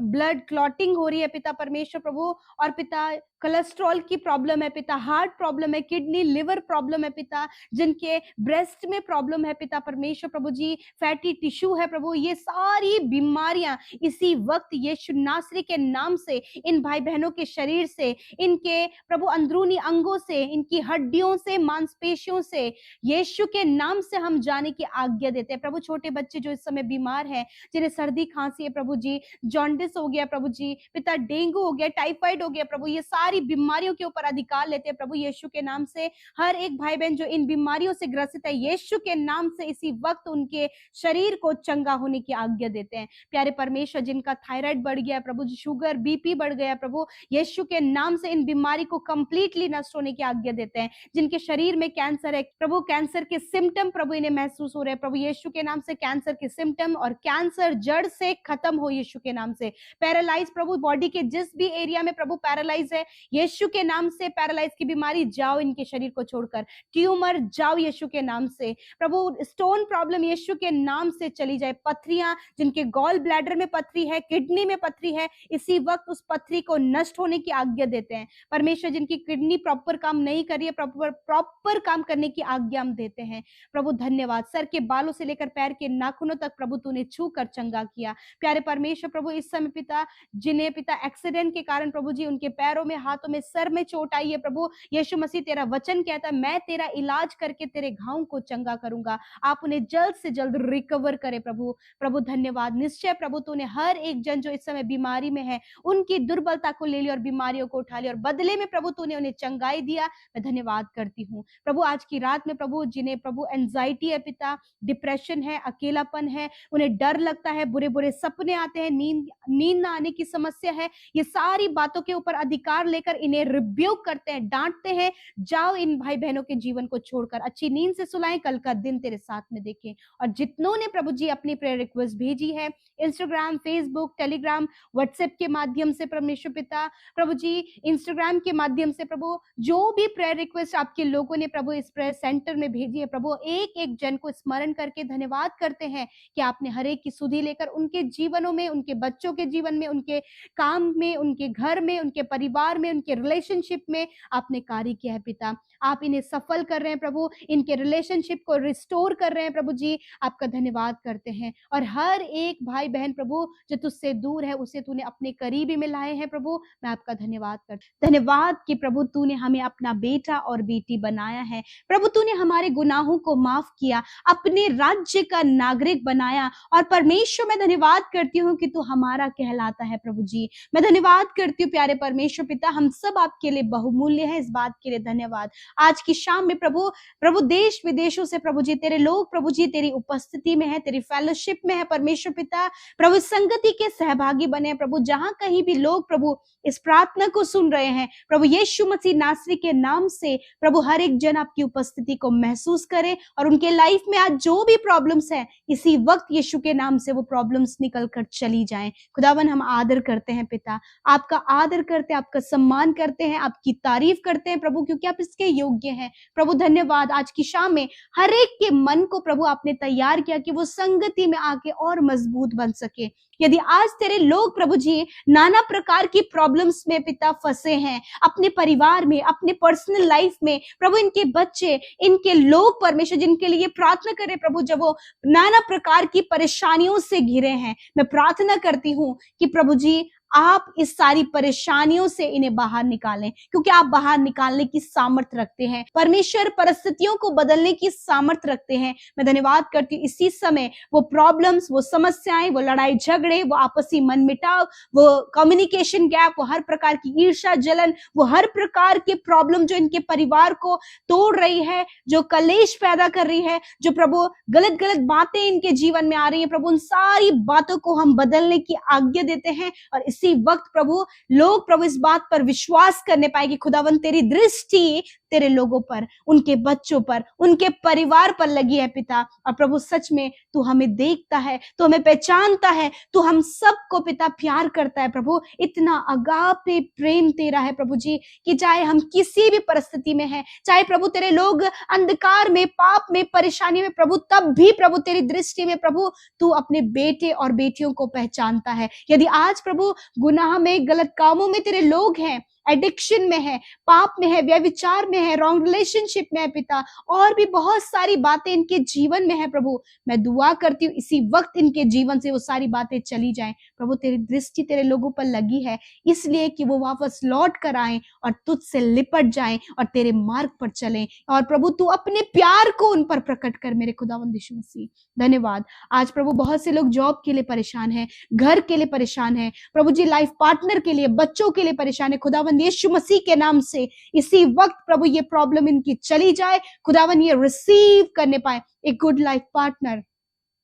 ब्लड क्लॉटिंग हो रही है पिता परमेश्वर प्रभु, और पिता कोलेस्ट्रॉल की प्रॉब्लम है पिता, हार्ट प्रॉब्लम है, किडनी लिवर प्रॉब्लम है पिता, जिनके ब्रेस्ट में प्रॉब्लम है पिता परमेश्वर प्रभु जी, फैटी टिश्यू है प्रभु, ये सारी बीमारियां इसी वक्त यीशु नासरी के नाम से इन भाई बहनों के शरीर से, इनके प्रभु अंदरूनी अंगों से, इनकी हड्डियों से, मांसपेशियों से यीशु के नाम से हम जाने की आज्ञा देते हैं प्रभु। छोटे बच्चे जो इस समय बीमार हैं, जिन्हें सर्दी खांसी है प्रभु जी, जॉन्डिस हो गया प्रभु जी पिता, डेंगू हो गया, टाइफाइड हो गया प्रभु, ये सारी बीमारियों के ऊपर अधिकार लेते हैं प्रभु यीशु के नाम से। हर एक भाई बहन जो इन बीमारियों से ग्रसित है, यीशु के नाम से इसी वक्त उनके शरीर को चंगा होने की आज्ञा देते हैं। प्यारे परमेश्वर, जिनका थायराइड बढ़ गया प्रभु जी, शुगर बीपी बढ़ गया प्रभु, यीशु के नाम से इन बीमारी को कंप्लीटली नष्ट होने की आज्ञा देते हैं। जिनके शरीर में कैंसर है प्रभु, कैंसर के सिम्टम प्रभु इन्हें महसूस हो रहे हैं प्रभु, यीशु के नाम से कैंसर के सिम्टम और कैंसर जड़ से खत्म हो यीशु के नाम से। पैरालाइज प्रभु, बॉडी के जिस भी एरिया में प्रभु पैरालाइज है, यीशु के नाम से पैरालाइज की बीमारी जाओ इनके शरीर को छोड़कर, ट्यूमर जाओ यीशु के नाम से प्रभु, स्टोन प्रॉब्लम यीशु के नाम से चली जाए, पथरियां, जिनके गॉल ब्लैडर में पथरी है, किडनी में पथरी है, इसी वक्त उस पथरी को नष्ट होने की आज्ञा देते हैं परमेश्वर। जिनकी किडनी प्रॉपर काम नहीं कर रही है, प्रॉपर काम करने की आज्ञा हम देते हैं प्रभु। धन्यवाद, सर के बालों से लेकर पैर के नाखूनों तक प्रभु तूने छू कर चंगा किया। प्यारे परमेश्वर प्रभु, इस समय पिता जिन्हें पिता एक्सीडेंट के कारण प्रभु जी उनके पैरों में, हाथों में, सर में चोट आई है प्रभु, यीशु मसीह तेरा वचन कहता है मैं तेरा इलाज करके तेरे घावों को चंगा करूंगा। आप उन्हें जल्द से जल्द रिकवर करे प्रभु। प्रभु धन्यवाद, निश्चय प्रभु तूने हर एक जन जो इस समय बीमारी में है उनकी दुर्बलता को ले लिया और बीमारियों को उठा लिया, और बदले में प्रभु तूने उन्हें चंगाई दिया। मैं धन्यवाद करती हूँ प्रभु आज की रात में प्रभु, जिन्हें प्रभु एंजाइटी है पिता, डिप्रेशन है, अकेलापन है, उन्हें डर लगता है, बुरे बुरे सपने आते हैं, नींद ना आने की समस्या है, ये सारी बातों के ऊपर अधिकार लेकर इन्हें रिब्यूक करते हैं, डांटते हैं। जाओ इन भाई बहनों के जीवन को छोड़कर अच्छी नींद से सुलाएं, कल का दिन तेरे साथ में देखें। और जितनों ने प्रभु जी अपनी प्रेयर रिक्वेस्ट भेजी है इंस्टाग्राम, फेसबुक, टेलीग्राम, व्हाट्सएप के माध्यम से परमेश्वर पिता प्रभु जी, इंस्टाग्राम के माध्यम से प्रभु, जो भी प्रेयर रिक्वेस्ट आपके लोगों ने प्रभु इस प्रेयर सेंटर में भेजी है प्रभु, एक एक जन को स्मरण करके धन्यवाद करते हैं कि आपने हर एक की सुधि लेकर उनके जीवनों में, उनके बच्चों के जीवन में, उनके काम में, उनके घर में, उनके परिवार में में, उनके रिलेशनशिप में आपने कार्य किया है पिता। आप इन्हें सफल कर रहे हैं प्रभु, इनके रिलेशनशिप को रिस्टोर कर रहे हैं प्रभु जी, आपका धन्यवाद करते हैं। और हर एक भाई बहन प्रभु जो तुझसे दूर है उसे तूने अपने करीबी में लाए हैं प्रभु, मैं आपका धन्यवाद करती। धन्यवाद कि प्रभु तूने हमें अपना बेटा और बेटी बनाया है प्रभु, तूने हमारे गुनाहों को माफ किया, अपने राज्य का नागरिक बनाया। और परमेश्वर मैं धन्यवाद करती हूँ कि तू हमारा कहलाता है प्रभु जी। मैं धन्यवाद करती हूँ प्यारे परमेश्वर पिता, हम सब आपके लिए बहुमूल्य है, इस बात के लिए धन्यवाद। आज की शाम में प्रभु देश विदेशों से प्रभु जी तेरे लोग प्रभु जी तेरी उपस्थिति में है, तेरी फेलोशिप में है परमेश्वर पिता। प्रभु संगति के सहभागी बने प्रभु, जहां कहीं भी लोग प्रभु इस प्रार्थना को सुन रहे हैं प्रभु यीशु मसीह नासरी के नाम से प्रभु हर एक जन आपकी उपस्थिति को महसूस करे और उनके लाइफ में आज जो भी प्रॉब्लम्स है इसी वक्त यीशु के नाम से वो प्रॉब्लम्स निकल कर चली जाएं। खुदावन हम आदर करते हैं पिता, आपका आदर करते हैं, आपका सम्मान करते हैं, आपकी तारीफ करते हैं प्रभु, क्योंकि आप इसके योग्य हैं प्रभु। धन्यवाद। आज की शाम में हर एक के मन को प्रभु आपने तैयार किया कि वो संगति में आके और मजबूत बन सके। यदि आज तेरे लोग प्रभु जी नाना प्रकार की प्रॉब्लम्स में पिता फंसे हैं, अपने परिवार में, अपने पर्सनल लाइफ में प्रभु, इनके बच्चे, इनके लोग परमेश्वर जिनके लिए प्रार्थना करें प्रभु, जब वो नाना प्रकार की परेशानियों से घिरे हैं, मैं प्रार्थना करती हूँ कि प्रभु जी आप इस सारी परेशानियों से इन्हें बाहर निकालें, क्योंकि आप बाहर निकालने की सामर्थ्य रखते हैं परमेश्वर, परिस्थितियों को बदलने की सामर्थ्य रखते हैं। मैं धन्यवाद करती हूँ इसी समय वो प्रॉब्लम्स, वो समस्याएं, वो लड़ाई झगड़े, वो आपसी मनमुटाव, वो कम्युनिकेशन गैप, वो हर प्रकार की ईर्ष्या जलन, वो हर प्रकार के प्रॉब्लम जो इनके परिवार को तोड़ रही है, जो कलेश पैदा कर रही है, जो प्रभु गलत गलत बातें इनके जीवन में आ रही है प्रभु, उन सारी बातों को हम बदलने की आज्ञा देते हैं। और इसी वक्त प्रभु लोग प्रभु इस बात पर विश्वास करने पाए कि खुदावन तेरी दृष्टि तेरे लोगों पर, उनके बच्चों पर, उनके परिवार पर लगी है पिता। और प्रभु सच में तू हमें देखता है, तू हमें पहचानता है, तू हम सबको पिता प्यार करता है प्रभु। इतना अगापे प्रेम तेरा है प्रभु जी कि चाहे हम किसी भी परिस्थिति में हैं, चाहे प्रभु तेरे लोग अंधकार में, पाप में, परेशानी में प्रभु, तब भी प्रभु तेरी दृष्टि में प्रभु तू अपने बेटे और बेटियों को पहचानता है। यदि आज प्रभु गुनाह में, गलत कामों में तेरे लोग हैं, एडिक्शन में है, पाप में है, व्यभिचार में है, रॉन्ग रिलेशनशिप में है पिता, और भी बहुत सारी बातें इनके जीवन में है प्रभु, मैं दुआ करती हूँ इसी वक्त इनके जीवन से वो सारी बातें चली जाएं प्रभु। तेरी दृष्टि तेरे लोगों पर लगी है इसलिए कि वो वापस लौट कर आए और तुझसे लिपट जाएं और तेरे मार्ग पर चलें। और प्रभु तू अपने प्यार को उन पर प्रकट कर मेरे खुदावंद यीशु मसीह। धन्यवाद। आज प्रभु बहुत से लोग जॉब के लिए परेशान हैं, घर के लिए परेशान हैं प्रभु जी, लाइफ पार्टनर के लिए, बच्चों के लिए परेशान है। खुदावंद यीशु मसीह के नाम से इसी वक्त प्रभु ये प्रॉब्लम इनकी चली जाए, खुदावन ये रिसीव करने पाए एक गुड लाइफ पार्टनर,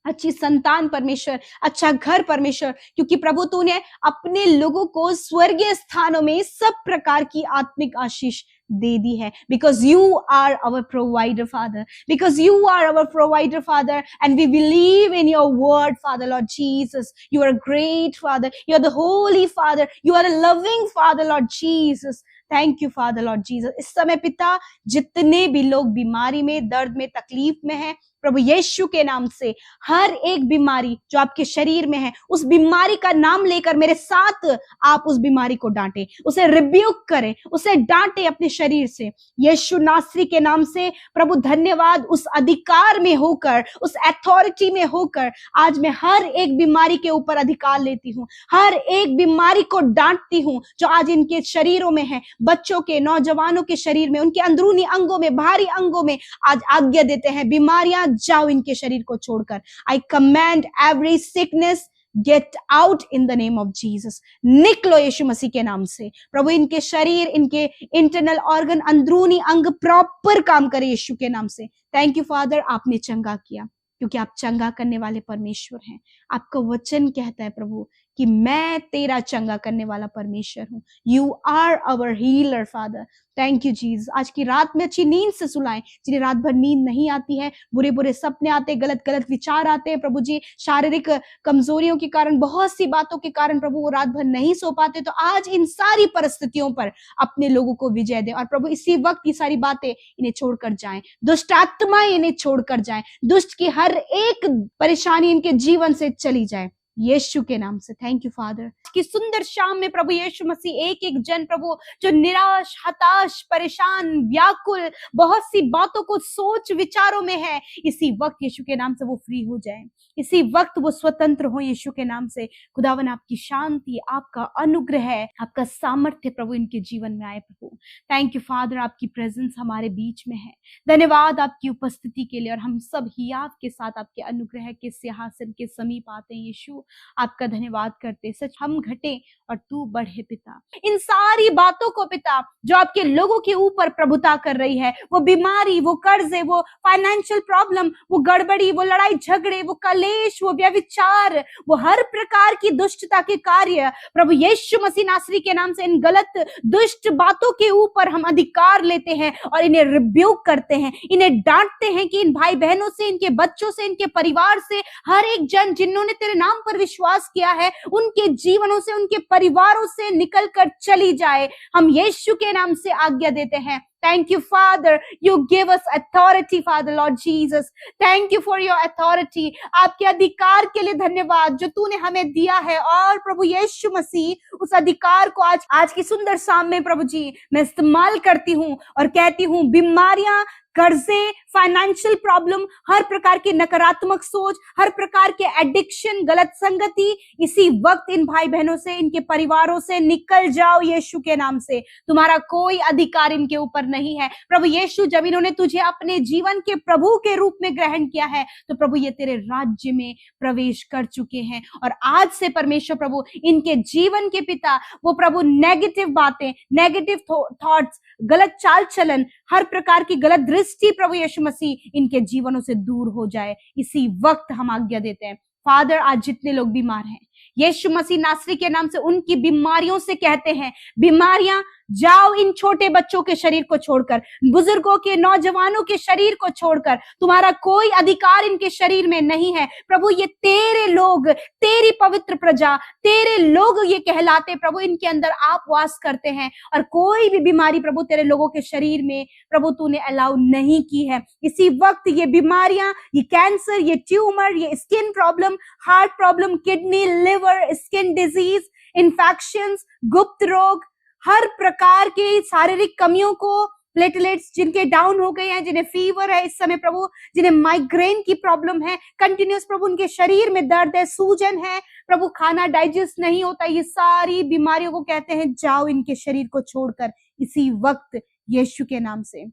अच्छी संतान परमेश्वर, अच्छा घर परमेश्वर, क्योंकि प्रभु तूने अपने लोगों को स्वर्गीय स्थानों में सब प्रकार की आत्मिक आशीष दे दी है, because you are our provider Father, because you are our provider Father, and we believe in your word Father Lord Jesus. You are a great Father, you are the holy Father, you are a loving Father Lord Jesus. Thank you father Lord Jesus. इस समय पिता जितने भी लोग बीमारी में, दर्द में, तकलीफ में हैं प्रभु यीशु के नाम से, हर एक बीमारी जो आपके शरीर में है उस बीमारी का नाम लेकर मेरे साथ आप उस बीमारी को डांटे, उसे रिब्यूक करें, उसे डांटे अपने शरीर से यीशु नासरी के नाम से प्रभु। धन्यवाद। उस अधिकार में होकर, उस अथॉरिटी में होकर आज मैं हर एक बीमारी के ऊपर अधिकार लेती हूँ, हर एक बीमारी को डांटती हूँ जो आज इनके शरीरों में है, बच्चों के, नौजवानों के शरीर में, उनके अंदरूनी अंगों में, बाहरी अंगों में आज आज्ञा देते हैं बीमारियां जाओ इनके शरीर को छोड़कर। आई command every sickness get out in the name of Jesus. निकलो यीशु मसीह के नाम से प्रभु। इनके शरीर, इनके इंटरनल ऑर्गन, अंदरूनी अंग प्रॉपर काम करे यीशु के नाम से। थैंक यू फादर, आपने चंगा किया क्योंकि आप चंगा करने वाले परमेश्वर हैं। आपका वचन कहता है प्रभु कि मैं तेरा चंगा करने वाला परमेश्वर हूं। You are our healer father. Thank you Jesus. आज की रात में अच्छी नींद से सुलाएं, जिन्हें रात भर नींद नहीं आती है, बुरे बुरे सपने आते, गलत गलत विचार आते हैं प्रभु जी, शारीरिक कमजोरियों के कारण, बहुत सी बातों के कारण प्रभु वो रात भर नहीं सो पाते, तो आज इन सारी परिस्थितियों पर अपने लोगों को विजय दे। और प्रभु इसी वक्त ये सारी बातें इन्हें छोड़कर जाएं, दुष्ट आत्माएं इन्हें छोड़कर जाएं, दुष्ट की हर एक परेशानी इनके जीवन से चली जाए। यीशु के नाम से। थैंक यू फादर कि सुंदर शाम में प्रभु यीशु मसीह एक एक जन प्रभु जो निराश, हताश, परेशान, व्याकुल, बहुत सी बातों को सोच विचारों में है, इसी वक्त यीशु के नाम से वो फ्री हो जाए, इसी वक्त वो स्वतंत्र हो यीशु के नाम से। खुदावन आपकी शांति, आपका अनुग्रह, आपका सामर्थ्य प्रभु इनके जीवन में आए प्रभु। थैंक यू फादर, आपकी प्रेजेंस हमारे बीच में है। धन्यवाद आपकी उपस्थिति के लिए, और हम सब ही आपके साथ आपके अनुग्रह के सिंहासन के समीप आते हैं यीशु, आपका धन्यवाद करते। सच हम घटे और तू बढ़े पिता। इन सारी बातों को पिता जो आपके लोगों के ऊपर प्रभुता कर रही है, वो बीमारी, वो कर्जे, वो फाइनेंशियल प्रॉब्लम, वो गड़बड़ी, वो लड़ाई झगड़े, वो कलेश, वो व्यभिचार, वो हर प्रकार की दुष्टता के कार्य, प्रभु यीशु मसीह नासरी के नाम से इन गलत दुष्ट बातों के ऊपर हम अधिकार लेते हैं और इन्हें रिब्यूक करते हैं, इन्हें डांटते हैं कि इन भाई बहनों से, इनके बच्चों से, इनके परिवार से, हर एक जन जिन्होंने तेरे नाम पर विश्वास किया है, उनके जीवनों से, उनके परिवारों से निकल कर चली जाए। हम यीशु के नाम से आज्ञा देते हैं। Thank you, Father. You give us authority, Father, Lord Jesus. Thank you for your authority. आपके अधिकार के लिए धन्यवाद जो तूने हमें दिया है, और प्रभु यीशु मसीह उस अधिकार को आज की सुंदर शाम में प्रभु जी मैं इस्तेमाल करती हूँ और कहती हूँ, बीमारियां, कर्जे, फाइनेंशियल प्रॉब्लम, हर प्रकार की नकारात्मक सोच, हर प्रकार के एडिक्शन, गलत संगति, इसी वक्त इन भाई बहनों से, इनके परिवारों से निकल जाओ यीशु के नाम से। तुम्हारा कोई अधिकार इनके ऊपर नहीं है प्रभु यीशु। जब इन्होंने तुझे अपने जीवन के प्रभु के रूप में ग्रहण किया है, तो प्रभु ये तेरे राज्य में प्रवेश कर चुके हैं, और आज से परमेश्वर प्रभु इनके जीवन के पिता वो प्रभु नेगेटिव बातें, नेगेटिव थॉट्स, गलत चाल चलन, हर प्रकार की गलत दृष्टि प्रभु यीशु मसीह इनके जीवनों से दूर हो जाए। इसी वक्त हम आज्ञा देते हैं फादर, आज जितने लोग बीमार हैं यीशु मसीह नासरी के नाम से उनकी बीमारियों से कहते हैं, बीमारियां जाओ इन छोटे बच्चों के शरीर को छोड़कर, बुजुर्गों के, नौजवानों के शरीर को छोड़कर। तुम्हारा कोई अधिकार इनके शरीर में नहीं है प्रभु। ये तेरे लोग, तेरी पवित्र प्रजा, तेरे लोग ये कहलाते प्रभु। इनके अंदर आप वास करते हैं, और कोई भी बीमारी प्रभु तेरे लोगों के शरीर में प्रभु तूने अलाउ नहीं की है। इसी वक्त ये बीमारियां, ये कैंसर, ये ट्यूमर, ये skin problem, heart problem, kidney, liver, skin disease, infections, गुप्त रोग, हर प्रकार के शारीरिक कमियों को, प्लेटलेट्स जिनके डाउन हो गए हैं, जिन्हें फीवर है इस समय प्रभु, जिन्हें माइग्रेन की प्रॉब्लम है, कंटिन्यूस प्रभु उनके शरीर में दर्द है, सूजन है प्रभु, खाना डाइजेस्ट नहीं होता, ये सारी बीमारियों को कहते हैं जाओ इनके शरीर को छोड़कर इसी वक्त यीशु के नाम से।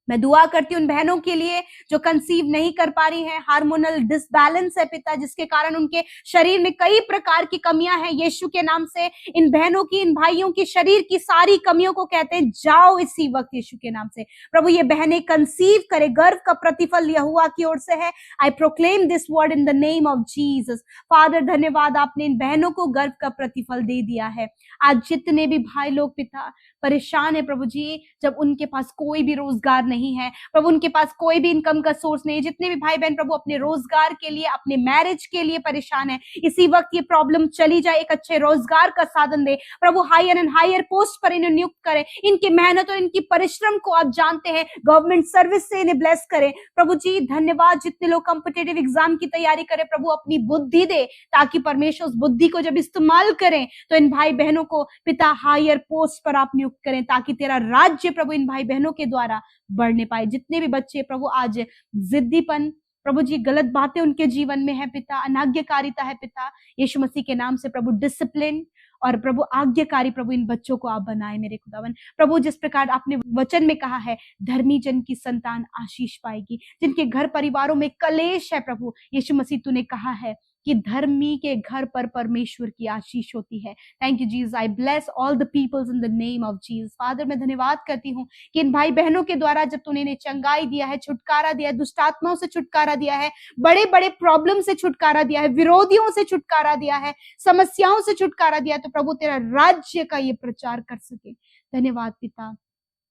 मैं दुआ करती हूँ उन बहनों के लिए जो कंसीव नहीं कर पा रही हैं, हार्मोनल डिसबैलेंस है पिता, जिसके कारण उनके शरीर में कई प्रकार की कमियां हैं। यीशु के नाम से इन बहनों की, इन भाइयों की शरीर की सारी कमियों को कहते हैं जाओ इसी वक्त यीशु के नाम से। प्रभु ये बहनें कंसीव करे, गर्भ का प्रतिफल यहोवा की ओर से है। I proclaim this word in the name of Jesus. Father धन्यवाद, आपने इन बहनों को गर्भ का प्रतिफल दे दिया है। आज जितने भी भाई लोग पिता परेशान है प्रभु जी, जब उनके पास कोई भी रोजगार नहीं है प्रभु, उनके पास कोई भी इनकम का सोर्स नहीं है, जितने भी भाई बहन प्रभु अपने रोजगार के लिए, अपने मैरिज के लिए परेशान है, इसी वक्त ये प्रॉब्लम चली जाए, एक अच्छे रोजगार का साधन दे प्रभु। हायर एंड हायर पोस्ट पर इन्हें नियुक्त करें, इनकी मेहनत और इनकी परिश्रम को आप जानते हैं, गवर्नमेंट सर्विस से इन्हें ब्लेस करें प्रभु जी। धन्यवाद, जितने लोग कॉम्पिटिटिव एग्जाम की तैयारी करें प्रभु अपनी बुद्धि दे, ताकि परमेश्वर उस बुद्धि को जब इस्तेमाल करें तो इन भाई बहनों को पिता हायर पोस्ट पर आप नियुक्त करें, ताकि तेरा राज्य प्रभु इन भाई बहनों के द्वारा बढ़ने पाए। जितने भी बच्चे प्रभु आज जिद्दीपन प्रभु जी, गलत बातें उनके जीवन में है पिता, अनाज्ञाकारिता है पिता, यीशु मसीह के नाम से प्रभु डिसिप्लिन और प्रभु आज्ञाकारी प्रभु इन बच्चों को आप बनाए मेरे खुदावन प्रभु। जिस प्रकार आपने वचन में कहा है, धर्मी जन की संतान आशीष पाएगी। जिनके घर परिवारों में कलेश है प्रभु, यीशु मसीह तूने कहा है कि धर्मी के घर पर परमेश्वर की आशीष होती है। Thank you Jesus, I bless all the peoples in the name of Jesus. Father मैं धन्यवाद करती हूँ कि इन भाई बहनों के द्वारा जब तूने इन्हें चंगाई दिया है, छुटकारा दिया है, दुष्ट आत्माओं से छुटकारा दिया है, बड़े बड़े प्रॉब्लम से छुटकारा दिया है, विरोधियों से छुटकारा दिया है, समस्याओं से छुटकारा दिया है, तो प्रभु तेरा राज्य का ये प्रचार कर सके। धन्यवाद पिता,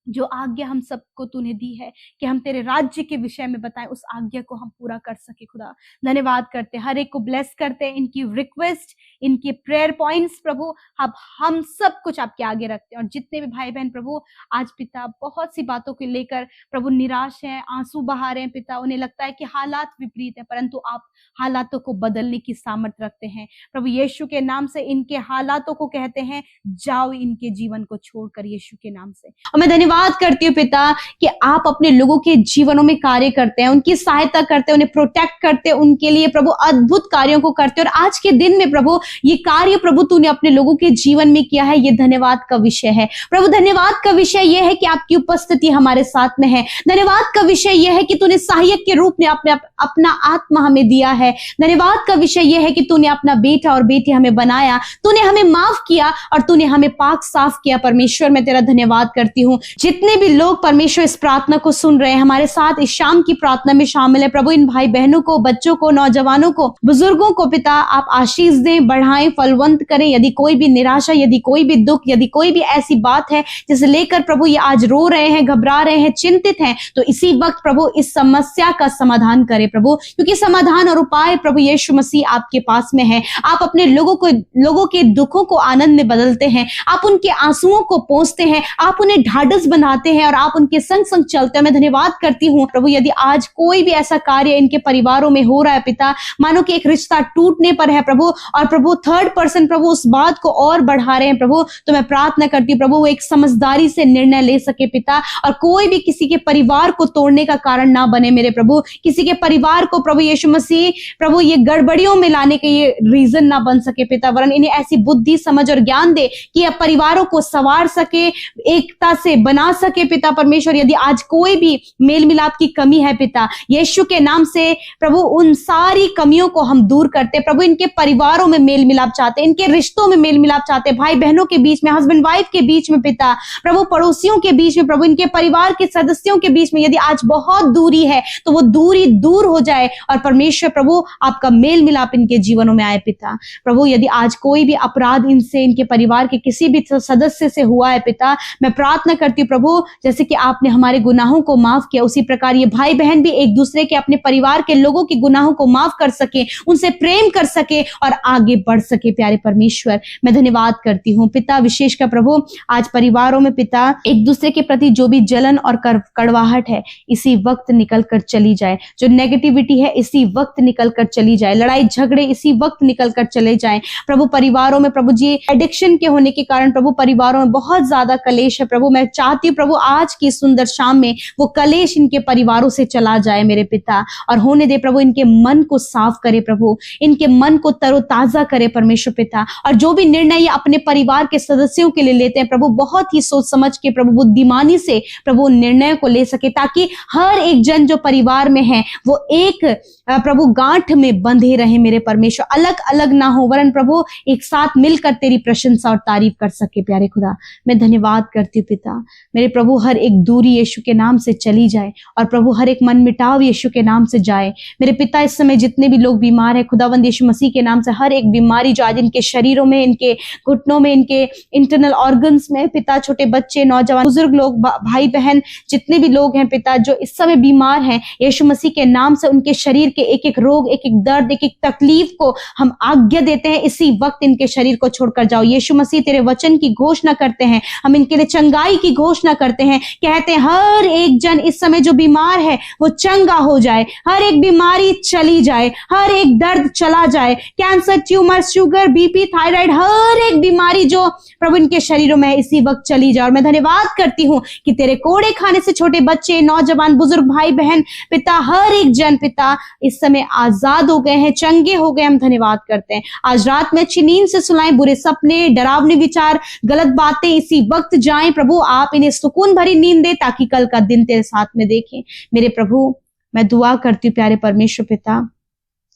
जो आज्ञा हम सबको तूने दी है कि हम तेरे राज्य के विषय में बताएं, उस आज्ञा को हम पूरा कर सके खुदा। धन्यवाद करते, हर एक को ब्लेस करते हैं, इनकी रिक्वेस्ट, इनके प्रेयर पॉइंट्स प्रभु अब हम सब कुछ आपके आगे रखते हैं। और जितने भी भाई बहन प्रभु आज पिता बहुत सी बातों को लेकर प्रभु निराश हैं, आंसू बहा रहे हैं पिता, उन्हें लगता है कि हालात विपरीत है, परंतु आप हालातों को बदलने की सामर्थ्य रखते हैं प्रभु। यीशु के नाम से इनके हालातों को कहते हैं जाओ इनके जीवन को छोड़कर, यीशु के नाम से। और मैं धन्यवाद करती हूँ पिता कि आप अपने लोगों के जीवनों में कार्य करते हैं, उनकी सहायता करते हैं, उन्हें प्रोटेक्ट करते हैं, उनके लिए प्रभु अद्भुत कार्यों को करते हैं। और आज के दिन में प्रभु ये कार्य प्रभु तूने अपने लोगों के जीवन में किया है, ये धन्यवाद का विषय है प्रभु। धन्यवाद का विषय यह है कि आपकी उपस्थिति हमारे साथ में है। धन्यवाद का विषय यह है कि तूने सहायक के रूप में अपना आत्मा हमें दिया है। धन्यवाद का विषय यह है कि तूने अपना बेटा और बेटी हमें बनाया, तूने हमें माफ किया और तूने हमें पाक साफ किया। परमेश्वर मैं तेरा धन्यवाद करती हूँ। जितने भी लोग परमेश्वर इस प्रार्थना को सुन रहे हैं, हमारे साथ इस शाम की प्रार्थना में शामिल है प्रभु, इन भाई बहनों को, बच्चों को, नौजवानों को, बुजुर्गों को पिता आप आशीष दें, बढ़ाएं, फलवंत करें। यदि कोई भी निराशा, यदि कोई भी दुख, यदि कोई भी ऐसी बात है जिसे लेकर प्रभु ये आज रो रहे हैं, घबरा रहे हैं, चिंतित हैं, तो इसी वक्त प्रभु इस समस्या का समाधान करें प्रभु, क्योंकि समाधान और उपाय प्रभु यीशु मसीह आपके पास में है। आप अपने लोगों के दुखों को आनंद में बदलते हैं, आप उनके आंसुओं को पोंछते हैं, आप उन्हें ढाढ़स बनाते हैं और आप उनके संग संग चलते हैं। मैं धन्यवाद करती हूँ प्रभु, यदि आज कोई भी ऐसा कार्य इनके परिवारों में हो रहा है पिता, मानो कि एक रिश्ता टूटने पर है प्रभु, और प्रभु थर्ड पर्सन प्रभु उस बात को और बढ़ा रहे हैं प्रभु, तो मैं प्रार्थना करती हूँ प्रभु वो एक समझदारी से निर्णय ले सके पिता, और कोई भी किसी के परिवार को तोड़ने का कारण ना बने मेरे प्रभु। किसी के परिवार को प्रभु यीशु मसीह प्रभु ये गड़बड़ियों में लाने के ये रीजन ना बन सके पिता, वरन इन्हें ऐसी बुद्धि, समझ और ज्ञान दे कि अब परिवारों को संवार सके, एकता से बना सके पिता परमेश्वर। यदि आज कोई भी मेल मिलाप की कमी है पिता, यीशु के नाम से प्रभु उन सारी कमियों को हम दूर करते प्रभु। इनके परिवारों में मेल मिलाप चाहते, इनके रिश्तों में मेल मिलाप चाहते, भाई बहनों के बीच में, हस्बैंड वाइफ के बीच में पिता, प्रभु पड़ोसियों के बीच में प्रभु, इनके परिवार के सदस्यों के बीच में यदि आज बहुत दूरी है तो वो दूरी दूर हो जाए और परमेश्वर प्रभु आपका मेल मिलाप इनके जीवनों में आए पिता। प्रभु यदि आज कोई भी अपराध इनसे, इनके परिवार के किसी भी सदस्य से हुआ है पिता, मैं प्रार्थना करती हूँ प्रभु जैसे कि आपने हमारे गुनाहों को माफ किया, उसी प्रकार ये भाई बहन भी एक दूसरे के, अपने परिवार के लोगों के गुनाहों को माफ कर सके, उनसे प्रेम कर सके और आगे बढ़ सके। प्यारे परमेश्वर मैं धन्यवाद करती हूँ पिता, विशेष कर प्रभु आज परिवारों में पिता एक दूसरे के प्रति जो भी जलन और कड़वाहट है इसी वक्त निकल कर चली जाए, जो नेगेटिविटी है इसी वक्त निकल कर चली जाए, लड़ाई झगड़े इसी वक्त निकल कर चले जाए प्रभु। परिवारों में प्रभु जी एडिक्शन के होने के कारण प्रभु परिवारों में बहुत ज्यादा कलेश है प्रभु, मैं चाहती हूँ प्रभु आज की सुंदर शाम में वो कलेश इनके परिवारों से चला जाए मेरे पिता, और होने दे प्रभु इनके मन को साफ करे प्रभु, इनके मन को तरोताजा करे परमेश्वर पिता। और जो भी निर्णय ये अपने परिवार के सदस्यों के लिए लेते हैं प्रभु, बहुत ही सोच समझ के प्रभु, बुद्धिमानी से प्रभु निर्णय को ले सके, ताकि हर एक जन जो परिवार में है वो एक प्रभु गांठ में बंधे रहे मेरे परमेश्वर, अलग अलग ना हो, वरन प्रभु एक साथ मिलकर तेरी प्रशंसा और तारीफ कर सके। प्यारे खुदा मैं धन्यवाद करती हूँ पिता, मेरे प्रभु हर एक दूरी यीशु के नाम से चली जाए और प्रभु हर एक मन मिटाव यीशु के नाम से जाए मेरे पिता। इस समय जितने भी लोग बीमार है खुदावंद यीशु मसीह के नाम से हर एक बीमारी जो आज इनके शरीरों में, इनके घुटनों में, इनके इंटरनल ऑर्गन्स में पिता, छोटे बच्चे, नौजवान, बुजुर्ग लोग, भाई बहन जितने भी लोग हैं पिता जो इस समय बीमार हैं, यीशु मसीह के नाम से उनके शरीर के एक एक रोग, एक एक दर्द, एक एक तकलीफ को हम आज्ञा देते हैं इसी वक्त इनके शरीर को छोड़कर जाओ। यीशु मसीह तेरे वचन की घोषणा करते हैं, हम इनके लिए चंगाई की घोषणा करते हैं, कहते हैं हर एक जन इस समय जो बीमार है वो चंगा हो जाए, हर एक बीमारी चली जाए, हर एक दर्द चला जाए, cancer, tumour, sugar, BP, thyroid, हर एक बीमारी जो प्रभु इनके शरीरों में है इसी वक्त चली जाए। और मैं धन्यवाद करती हूँ कि तेरे कोड़े खाने से छोटे बच्चे, नौजवान, बुजुर्ग, भाई बहन पिता, हर एक जन पिता इस समय आजाद हो गए हैं, चंगे हो गए। हम धन्यवाद करते हैं, आज रात में अच्छी नींद से सुलाएं, बुरे सपने, डरावने विचार, गलत बातें इसी वक्त जाएं प्रभु, आप इन्हें सुकून भरी नींद दे ताकि कल का दिन तेरे साथ में देखें। मेरे प्रभु मैं दुआ करती हूँ प्यारे परमेश्वर पिता,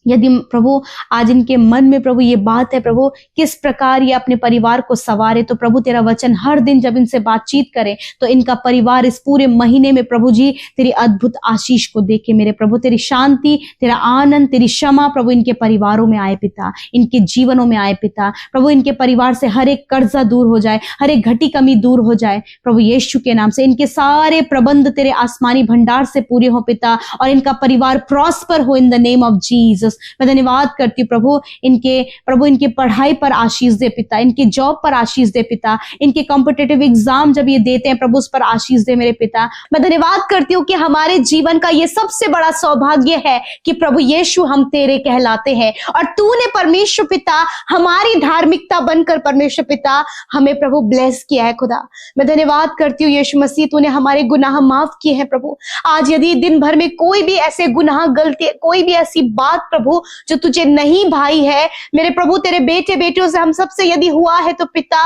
यदि प्रभु आज इनके मन में प्रभु ये बात है प्रभु किस प्रकार ये अपने परिवार को संवारे, तो प्रभु तेरा वचन हर दिन जब इनसे बातचीत करे तो इनका परिवार इस पूरे महीने में प्रभु जी तेरी अद्भुत आशीष को देखे मेरे प्रभु। तेरी शांति, तेरा आनंद, तेरी क्षमा प्रभु इनके परिवारों में आए पिता, इनके जीवनों में आए पिता। प्रभु इनके परिवार से हर एक कर्जा दूर हो जाए, हर एक घटी कमी दूर हो जाए प्रभु यीशु के नाम से। इनके सारे प्रबंध तेरे आसमानी भंडार से पूरे हो पिता, और इनका परिवार प्रॉस्पर हो इन द नेम ऑफ जीसस। मैं धन्यवाद करती हूँ प्रभु इनके पढ़ाई पर आशीष दे पिता, इनके जॉब पर आशीष दे पिता, इनके कॉम्पिटिटिव एग्जाम जब ये देते हैं प्रभु उस पर आशीष दे मेरे पिता। मैं धन्यवाद करती हूँ कि हमारे जीवन का ये सबसे बड़ा सौभाग्य है कि प्रभु यीशु हम तेरे कहलाते हैं, और तूने परमेश्वर पिता हमारी धार्मिकता बनकर परमेश्वर पिता हमें प्रभु ब्लेस किया है खुदा। मैं धन्यवाद करती हूँ यीशु मसीह, तूने हमारे गुनाह माफ किए हैं प्रभु। आज यदि दिन भर में कोई भी ऐसे गुनाह, गलती, कोई भी ऐसी बात प्रभु जो तुझे नहीं भाई है मेरे प्रभु, तेरे बेटे बेटियों से हम सबसे यदि हुआ है तो पिता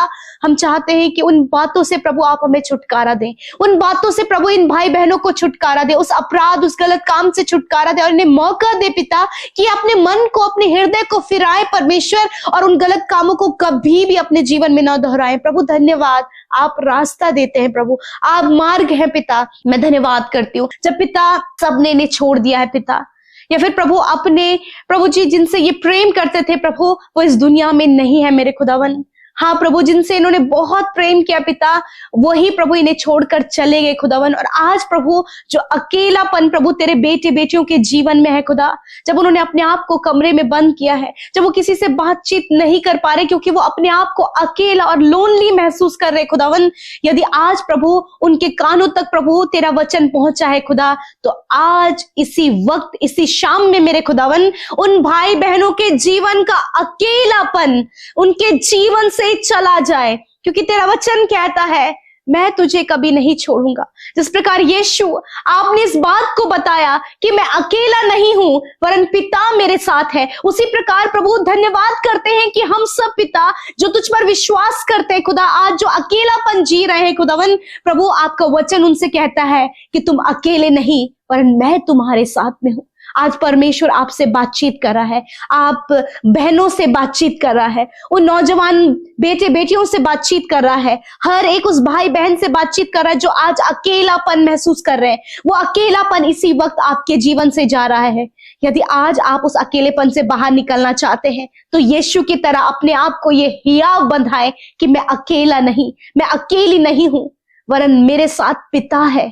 हम चाहते हैं कि उन बातों से प्रभु आप हमें छुटकारा दें, उन बातों से प्रभु इन भाई बहनों को छुटकारा दे, उस अपराध, उस गलत काम से छुटकारा दे, और इन्हें मौका दे पिता कि अपने मन को, अपने हृदय को फिराए परमेश्वर, और उन गलत कामों को कभी भी अपने जीवन में न दोहराएं प्रभु। धन्यवाद, आप रास्ता देते हैं प्रभु, आप मार्ग हैं पिता। मैं धन्यवाद करती हूँ जब पिता सबने इन्हें छोड़ दिया है पिता, या फिर प्रभु अपने प्रभु जी जिनसे ये प्रेम करते थे प्रभु वो इस दुनिया में नहीं है मेरे खुदावन। हाँ प्रभु, जिनसे इन्होंने बहुत प्रेम किया पिता वही प्रभु इन्हें छोड़कर चले गए खुदावन। और आज प्रभु जो अकेलापन प्रभु तेरे बेटे बेटियों के जीवन में है खुदा, जब उन्होंने अपने आप को कमरे में बंद किया है, जब वो किसी से बातचीत नहीं कर पा रहे क्योंकि वो अपने आप को अकेला और लोनली महसूस कर रहे खुदावन, यदि आज प्रभु उनके कानों तक प्रभु तेरा वचन पहुंचा है खुदा, तो आज इसी वक्त, इसी शाम में मेरे खुदावन उन भाई बहनों के जीवन का अकेलापन उनके जीवन से चला जाए, क्योंकि तेरा वचन कहता है मैं तुझे कभी नहीं छोड़ूंगा। जिस प्रकार यीशु आपने इस बात को बताया कि मैं अकेला नहीं हूं वरन पिता मेरे साथ है, उसी प्रकार प्रभु धन्यवाद करते हैं कि हम सब पिता जो तुझ पर विश्वास करते हैं खुदा, आज जो अकेलापन जी रहे हैं खुदावन, प्रभु आपका वचन उनसे कहता है कि तुम अकेले नहीं वरन मैं तुम्हारे साथ में हूं। आज परमेश्वर आपसे बातचीत कर रहा है, आप बहनों से बातचीत कर रहा है, उन नौजवान बेटे बेटियों से बातचीत कर रहा है, हर एक उस भाई बहन से बातचीत कर रहा है जो आज अकेलापन महसूस कर रहे हैं। वो अकेलापन इसी वक्त आपके जीवन से जा रहा है। यदि आज आप उस अकेलेपन से बाहर निकलना चाहते हैं तो यीशु की तरह अपने आप को ये हियाव बंधाए कि मैं अकेला नहीं, मैं अकेली नहीं हूं वरन मेरे साथ पिता है।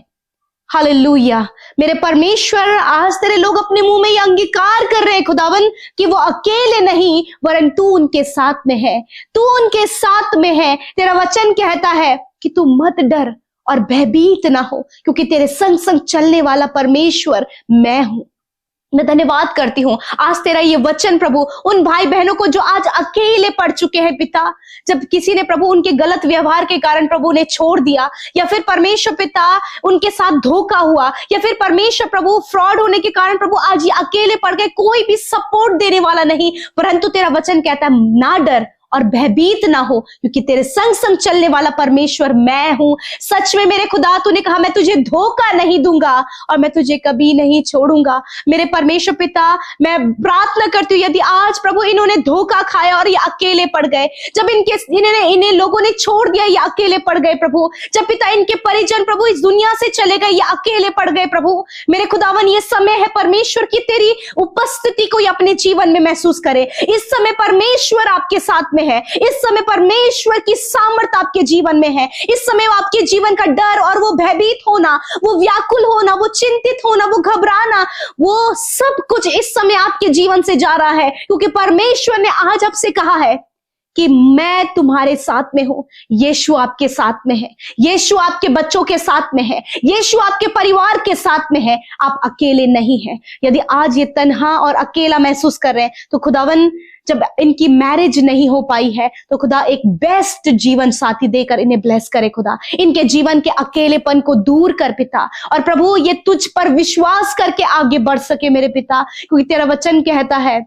हालेलुया। मेरे परमेश्वर, आज तेरे लोग अपने मुंह में ये अंगीकार कर रहे हैं खुदावन कि वो अकेले नहीं वरन तू उनके साथ में है, तू उनके साथ में है। तेरा वचन कहता है कि तू मत डर और भयभीत ना हो, क्योंकि तेरे संग संग चलने वाला परमेश्वर मैं हूं। मैं धन्यवाद करती हूँ आज तेरा ये वचन प्रभु उन भाई बहनों को जो आज अकेले पड़ चुके हैं पिता, जब किसी ने प्रभु उनके गलत व्यवहार के कारण प्रभु उन्हें छोड़ दिया, या फिर परमेश्वर पिता उनके साथ धोखा हुआ, या फिर परमेश्वर प्रभु फ्रॉड होने के कारण प्रभु आज ये अकेले पड़ गए, कोई भी सपोर्ट देने वाला नहीं, परंतु तेरा वचन कहता है ना डर और भयभीत ना हो, क्योंकि तेरे संग संग चलने वाला परमेश्वर मैं हूं। सच में मेरे खुदा, तूने कहा मैं तुझे धोखा नहीं दूंगा और मैं तुझे कभी नहीं छोड़ूंगा। मेरे परमेश्वर पिता, मैं प्रार्थना करती हूँ यदि आज प्रभु इन्होंने धोखा खाया और ये अकेले पड़ गए, जब इन्हें लोगों ने छोड़ दिया, ये अकेले पड़ गए प्रभु, जब पिता इनके परिजन प्रभु इस दुनिया से चले गए, ये अकेले पड़ गए प्रभु, मेरे खुदावन ये समय है परमेश्वर की तेरी उपस्थिति को ये अपने जीवन में महसूस करे। इस समय परमेश्वर आपके साथ में है, इस समय परमेश्वर की सामर्थ्य आपके जीवन में है। इस समय आपके जीवन का डर और वो भयभीत होना, वो व्याकुल होना, वो चिंतित होना, वो घबराना, वो सब कुछ इस समय आपके जीवन से जा रहा है, क्योंकि परमेश्वर ने आज आपसे कहा है कि मैं तुम्हारे साथ में हूं। यीशु आपके साथ में है, यीशु आपके बच्चों के साथ में है, यीशु आपके परिवार के साथ में है। आप अकेले नहीं हैं। यदि आज ये तन्हा और अकेला महसूस कर रहे हैं तो खुदावन, जब इनकी मैरिज नहीं हो पाई है तो खुदा एक बेस्ट जीवन साथी देकर इन्हें ब्लेस करे खुदा, इनके जीवन के अकेलेपन को दूर कर पिता, और प्रभु ये तुझ पर विश्वास करके आगे बढ़ सके मेरे पिता, क्योंकि तेरा वचन कहता है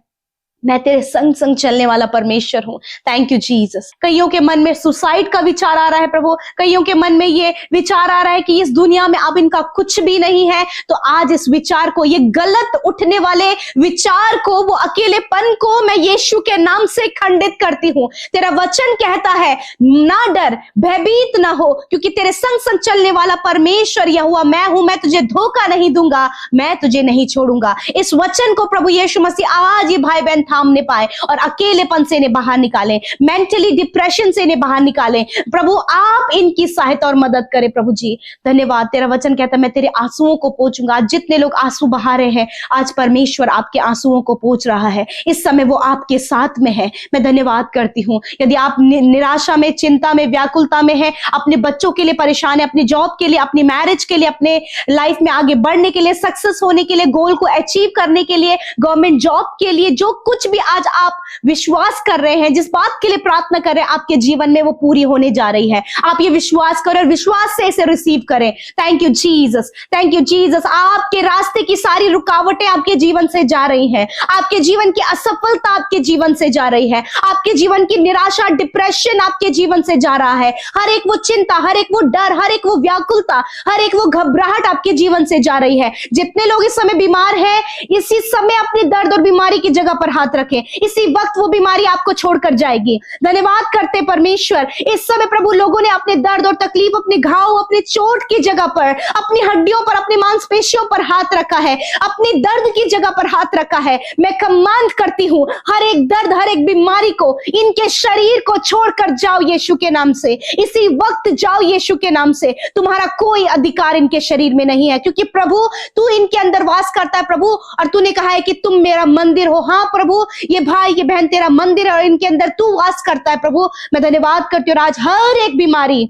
मैं तेरे संग संग चलने वाला परमेश्वर हूँ। Thank you Jesus. कईयों के मन में सुसाइड का विचार आ रहा है प्रभु, कईयों के मन में ये विचार आ रहा है कि इस दुनिया में अब इनका कुछ भी नहीं है, तो आज इस विचार को, ये गलत उठने वाले विचार को, वो अकेलेपन को मैं यीशु के नाम से खंडित करती हूँ। तेरा वचन कहता है ना डर, भयभीत ना हो, क्योंकि तेरे संग संग चलने वाला परमेश्वर यहोवा मैं हूं, मैं तुझे धोखा नहीं दूंगा, मैं तुझे नहीं छोड़ूंगा। इस वचन को प्रभु यीशु मसीह आज ये भाई बहन थामने पाए और अकेलेपन से इन्हें बाहर निकालें, मेंटली डिप्रेशन से इन्हें बाहर निकालें। प्रभु आप इनकी सहायता और मदद करें प्रभु जी। धन्यवाद। तेरा वचन कहता है मैं तेरे आंसुओं को पोंछूंगा। आज जितने लोग आंसू बहा रहे हैं, आज परमेश्वर आपके आंसुओं को पोंछ रहा है। इस समय वो आपके साथ में है। मैं धन्यवाद करती हूँ। यदि आप निराशा में, चिंता में, व्याकुलता में है, अपने बच्चों के लिए परेशान है, अपनी जॉब के लिए, अपनी मैरिज के लिए, अपने लाइफ में आगे बढ़ने के लिए, सक्सेस होने के लिए, गोल को अचीव करने के लिए, गवर्नमेंट जॉब के लिए, जो कुछ भी आज आप विश्वास कर रहे हैं, जिस बात के लिए प्रार्थना कर रहे हैं, आपके जीवन में वो पूरी होने जा रही है। आप ये विश्वास करें और विश्वास से इसे रिसीव करें। Thank you Jesus, thank you Jesus. आपके रास्ते की सारी रुकावटें आपके जीवन से जा रही हैं, आपके जीवन की असफलता आपके जीवन से जा रही है, आपके जीवन की निराशा, डिप्रेशन आपके जीवन से जा रहा है। हर एक वो चिंता, हर एक वो डर, हर एक वो व्याकुलता, हर एक वो घबराहट आपके जीवन से जा रही है। जितने लोग इस समय बीमार हैं, इसी समय अपने दर्द और बीमारी की जगह पर हाथ रखें। इसी वक्त वो बीमारी आपको छोड़कर जाएगी। धन्यवाद करते परमेश्वर। इस समय प्रभु लोगों ने अपने दर्द और तकलीफ, अपने घाव, अपने चोट की जगह पर, अपनी हड्डियों पर, अपनी मांसपेशियों पर हाथ रखा है, अपनी दर्द की जगह पर हाथ रखा है। मैं कमांड करती हूं, हर एक दर्द, हर एक बीमारी को, इनके शरीर को छोड़कर जाओ यीशु के नाम से। इसी वक्त जाओ यीशु के नाम से। तुम्हारा कोई अधिकार इनके शरीर में नहीं है, क्योंकि प्रभु तू इनके अंदर वास करता है प्रभु, और तूने कहा है कि तुम मेरा मंदिर हो। हाँ प्रभु, ये भाई ये बहन तेरा मंदिर है और इनके अंदर तू वास करता है प्रभु। मैं धन्यवाद करती हूँ। आज हर एक बीमारी,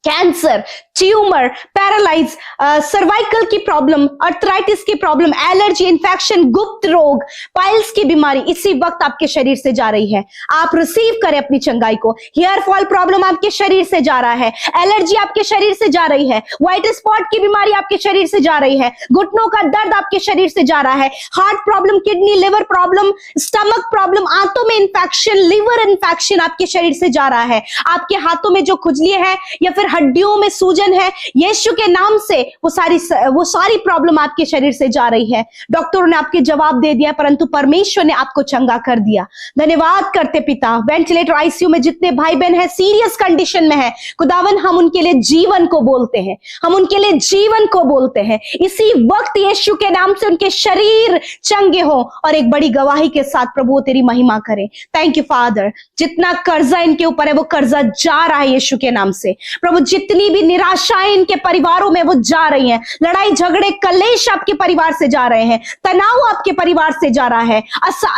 कैंसर, ट्यूमर, पैरालाइज, सर्वाइकल की प्रॉब्लम, अर्थराइटिस की प्रॉब्लम, एलर्जी, इंफेक्शन, गुप्त रोग, पाइल्स की बीमारी इसी वक्त आपके शरीर से जा रही है। आप रिसीव करें अपनी चंगाई को। हेयर फॉल प्रॉब्लम आपके शरीर से जा रहा है, एलर्जी आपके शरीर से जा रही है, व्हाइट स्पॉट की बीमारी आपके शरीर से जा रही है, घुटनों का दर्द आपके शरीर से जा रहा है, heart problem, kidney, liver problem, stomach problem, आंतों में इंफेक्शन, लिवर इंफेक्शन आपके शरीर से जा रहा है। आपके हाथों में जो खुजली है या फिर हड्डियों में सूजन है, यीशु के नाम से वो सारी प्रॉब्लम आपके शरीर से जा रही है। डॉक्टरों ने आपके जवाब दे दिया, परंतु परमेश्वर ने आपको चंगा कर दिया। धन्यवाद करते पिता। वेंटिलेटर, आईसीयू में जितने भाई बहन हैं, सीरियस कंडीशन में है, खुदावन हम उनके लिए जीवन को बोलते हैं, हम उनके लिए जीवन को बोलते हैं। इसी वक्त यीशु के नाम से उनके शरीर चंगे हो और एक बड़ी गवाही के साथ प्रभु तेरी महिमा करें। Thank you father. जितना कर्जा इनके ऊपर है वो कर्जा जा रहा है यीशु के नाम से प्रभु। जितनी भी निराशाएं इनके परिवारों में वो जा रही हैं, लड़ाई झगड़े कलेश आपके परिवार से जा रहे हैं, तनाव आपके परिवार से जा रहा है,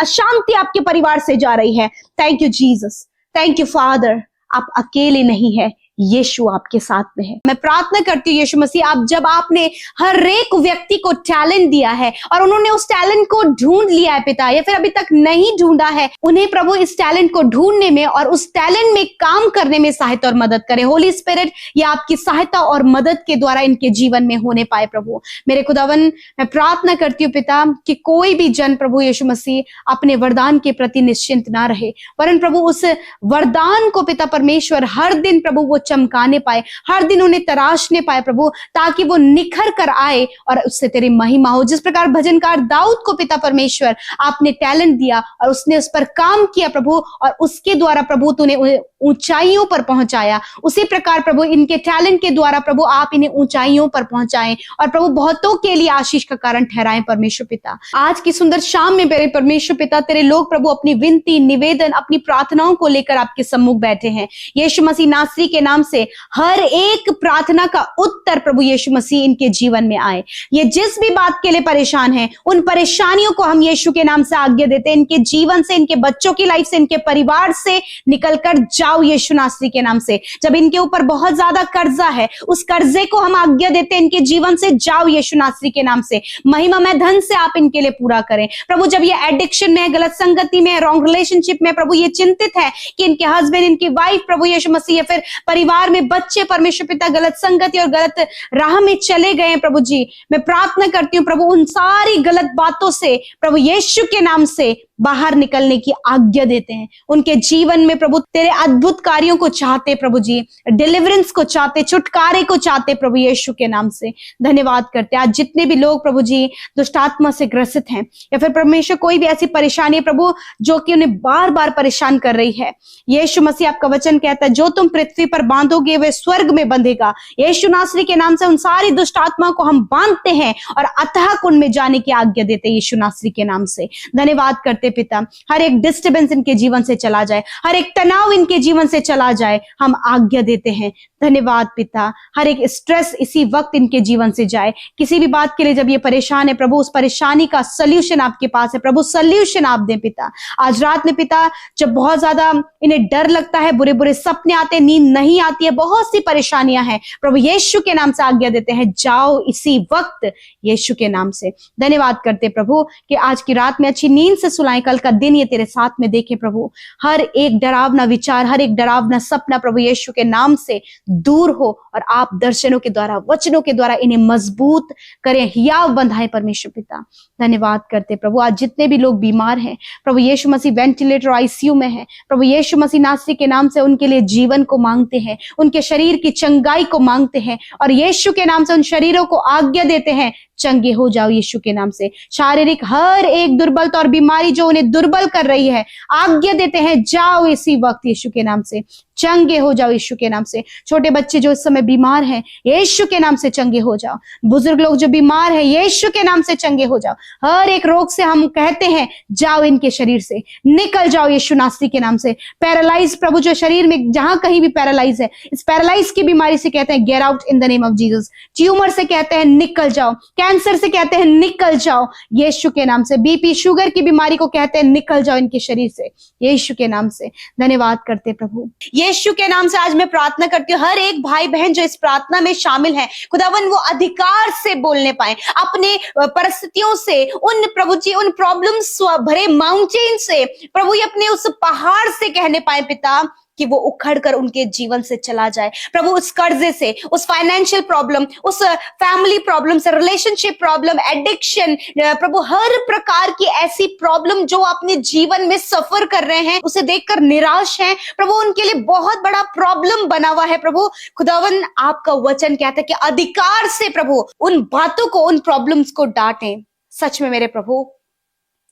अशांति आपके परिवार से जा रही है। Thank you Jesus, thank you father. आप अकेले नहीं है, यीशु आपके साथ में है। मैं प्रार्थना करती हूँ यीशु मसीह, आप जब आपने हर एक व्यक्ति को टैलेंट दिया है और उन्होंने उस टैलेंट को ढूंढ लिया है पिता, या फिर अभी तक नहीं ढूंढा है, उन्हें प्रभु इस टैलेंट को ढूंढने में और उस टैलेंट में काम करने में सहायता और मदद करे। होली स्पिरिट, ये आपकी सहायता और मदद के द्वारा इनके जीवन में होने पाए प्रभु। मेरे खुदावन, मैं प्रार्थना करती हूँ पिता कि कोई भी जन प्रभु यीशु मसीह अपने वरदान के प्रति निश्चिंत ना रहे, वरन प्रभु उस वरदान को पिता परमेश्वर हर दिन प्रभु वो चमकाने पाए, हर दिन उन्हें तराशने पाए प्रभु, ताकि वो निखर कर आए और उससे तेरी महिमा हो। जिस प्रकार भजनकार दाऊद को पिता परमेश्वर आपने टैलेंट दिया और उसने उस पर काम किया प्रभु, और उसके द्वारा प्रभु तूने ऊंचाइयों पर पहुंचाया, उसी प्रकार प्रभु इनके टैलेंट के द्वारा प्रभु आप इन्हें ऊंचाइयों पर पहुंचाएं और प्रभु बहुतों के लिए आशीष का कारण ठहराएं परमेश्वर पिता। आज की सुंदर शाम में मेरे परमेश्वर पिता तेरे लोग प्रभु अपनी विनती, निवेदन, अपनी प्रार्थनाओं को लेकर आपके सम्मुख बैठे हैं। यीशु मसीह नासरी के नाम से हर एक प्रार्थना का उत्तर प्रभु यीशु मसीह इनके जीवन में आए। ये जिस भी बात के लिए परेशान है, उन परेशानियों को हम यीशु के नाम से आज्ञा देते हैं, इनके जीवन से, इनके बच्चों की लाइफ से, इनके परिवार से निकलकर जाओ यीशु नासरी के नाम से। जब इनके ऊपर बहुत ज्यादा कर्जा है, उस कर्जे को हम आज्ञा देते हैं, इनके जीवन से जाओ यीशु नासरी के नाम से। महिमामय धन से आप इनके लिए पूरा करें प्रभु। जब ये एडिक्शन में, गलत संगति में, रॉन्ग रिलेशनशिप में प्रभु ये चिंतित है कि इनके हस्बैंड, इनकी वाइफ प्रभु यीशु मसीह या फिर परिवार परिवार में बच्चे परमेश्वर पिता गलत संगति और गलत राह में चले गए हैं प्रभु जी, मैं प्रार्थना करती हूँ प्रभु उन सारी गलत बातों से प्रभु यीशु के नाम से बाहर निकलने की आज्ञा देते हैं। उनके जीवन में प्रभु तेरे अद्भुत कार्यों को चाहते प्रभु जी, डिलीवरेंस को चाहते, छुटकारे को चाहते प्रभु यीशु के नाम से धन्यवाद करते हैं। आज जितने भी लोग प्रभु जी दुष्ट आत्मा से ग्रसित हैं या फिर परमेश्वर कोई भी ऐसी परेशानी है प्रभु जो कि उन्हें बार बार परेशान कर रही है, यीशु मसीह आपका वचन कहता है जो तुम पृथ्वी पर बांधोगे वे स्वर्ग में बंधेगा। यीशु नासरी के नाम से उन सारी दुष्ट आत्मा को हम बांधते हैं और अथाह कुंड में जाने की आज्ञा देते हैं यीशु नासरी के नाम से। धन्यवाद करते पिता, हर एक डिस्टर्बेंस इनके जीवन से चला जाए, हर एक तनाव इनके जीवन से चला जाए, हम आज्ञा देते हैं। धन्यवाद पिता, हर एक स्ट्रेस इसी वक्त इनके जीवन से जाए। किसी भी बात के लिए जब ये परेशान है प्रभु उस परेशानी का सल्यूशन आपके पास है प्रभु, सल्यूशन आप दें पिता। आज रात में पिता जब बहुत ज्यादा इन्हें डर लगता है, बुरे बुरे सपने आते, नींद नहीं आती है, बहुत सी परेशानियां हैं प्रभु यीशु के नाम से आज्ञा देते हैं जाओ इसी वक्त यीशु के नाम से। धन्यवाद करते प्रभु कि आज की रात में अच्छी नींद से सुलाएं, कल का दिन ये तेरे साथ में देखे प्रभु। हर एक डरावना विचार, हर एक डरावना सपना प्रभु यीशु के नाम से दूर हो और आप दर्शनों के द्वारा, वचनों के द्वारा इन्हें मजबूत करें, हियाव बंधाएं परमेश्वर पिता। धन्यवाद करते प्रभु आज जितने भी लोग बीमार हैं प्रभु यीशु मसीह वेंटिलेटर आईसीयू में है प्रभु यीशु मसीह नासरी के नाम से उनके लिए जीवन को मांगते हैं, उनके शरीर की चंगाई को मांगते हैं और यीशु के नाम से उन शरीरों को आज्ञा देते हैं चंगे हो जाओ यीशु के नाम से। शारीरिक हर एक दुर्बलता और बीमारी जो उन्हें दुर्बल कर रही है आज्ञा देते हैं जाओ इसी वक्त यीशु के नाम से, चंगे हो जाओ यीशु के नाम से। छोटे बच्चे जो इस समय बीमार हैं यीशु के नाम से चंगे हो जाओ, बुजुर्ग लोग जो बीमार हैं यीशु के नाम से चंगे हो जाओ। हर एक रोग से हम कहते हैं जाओ इनके शरीर से, निकल जाओ यीशु नासरी के नाम से। पैरालाइज प्रभु जो शरीर में जहां कहीं भी पैरालाइज है, इस पैरालाइज की बीमारी से कहते हैं gate out in the name of Jesus. Tumour से कहते हैं निकल जाओ, कैंसर से कहते हैं निकल जाओ यीशु के नाम से। बीपी शुगर की बीमारी को कहते हैं निकल जाओ इनके शरीर से यीशु के नाम से। धन्यवाद करते प्रभु यीशु के नाम से। आज मैं प्रार्थना करती हूँ हर एक भाई बहन जो इस प्रार्थना में शामिल है खुदावन वो अधिकार से बोलने पाए अपने परिस्थितियों से, उन प्रभु जी उन प्रॉब्लम्स भरे माउंटेन से प्रभु ये अपने उस पहाड़ से कहने पाए पिता कि वो उखड़ कर उनके जीवन से चला जाए प्रभु। उस कर्जे से, उस फाइनेंशियल प्रॉब्लम, उस फैमिली प्रॉब्लम से, रिलेशनशिप प्रॉब्लम, एडिक्शन प्रभु हर प्रकार की ऐसी प्रॉब्लम जो अपने जीवन में सफर कर रहे हैं उसे देखकर निराश हैं प्रभु, उनके लिए बहुत बड़ा प्रॉब्लम बना हुआ है प्रभु। खुदावन आपका वचन कहता है कि अधिकार से प्रभु उन बातों को, उन प्रॉब्लम्स को डांटें। सच में मेरे प्रभु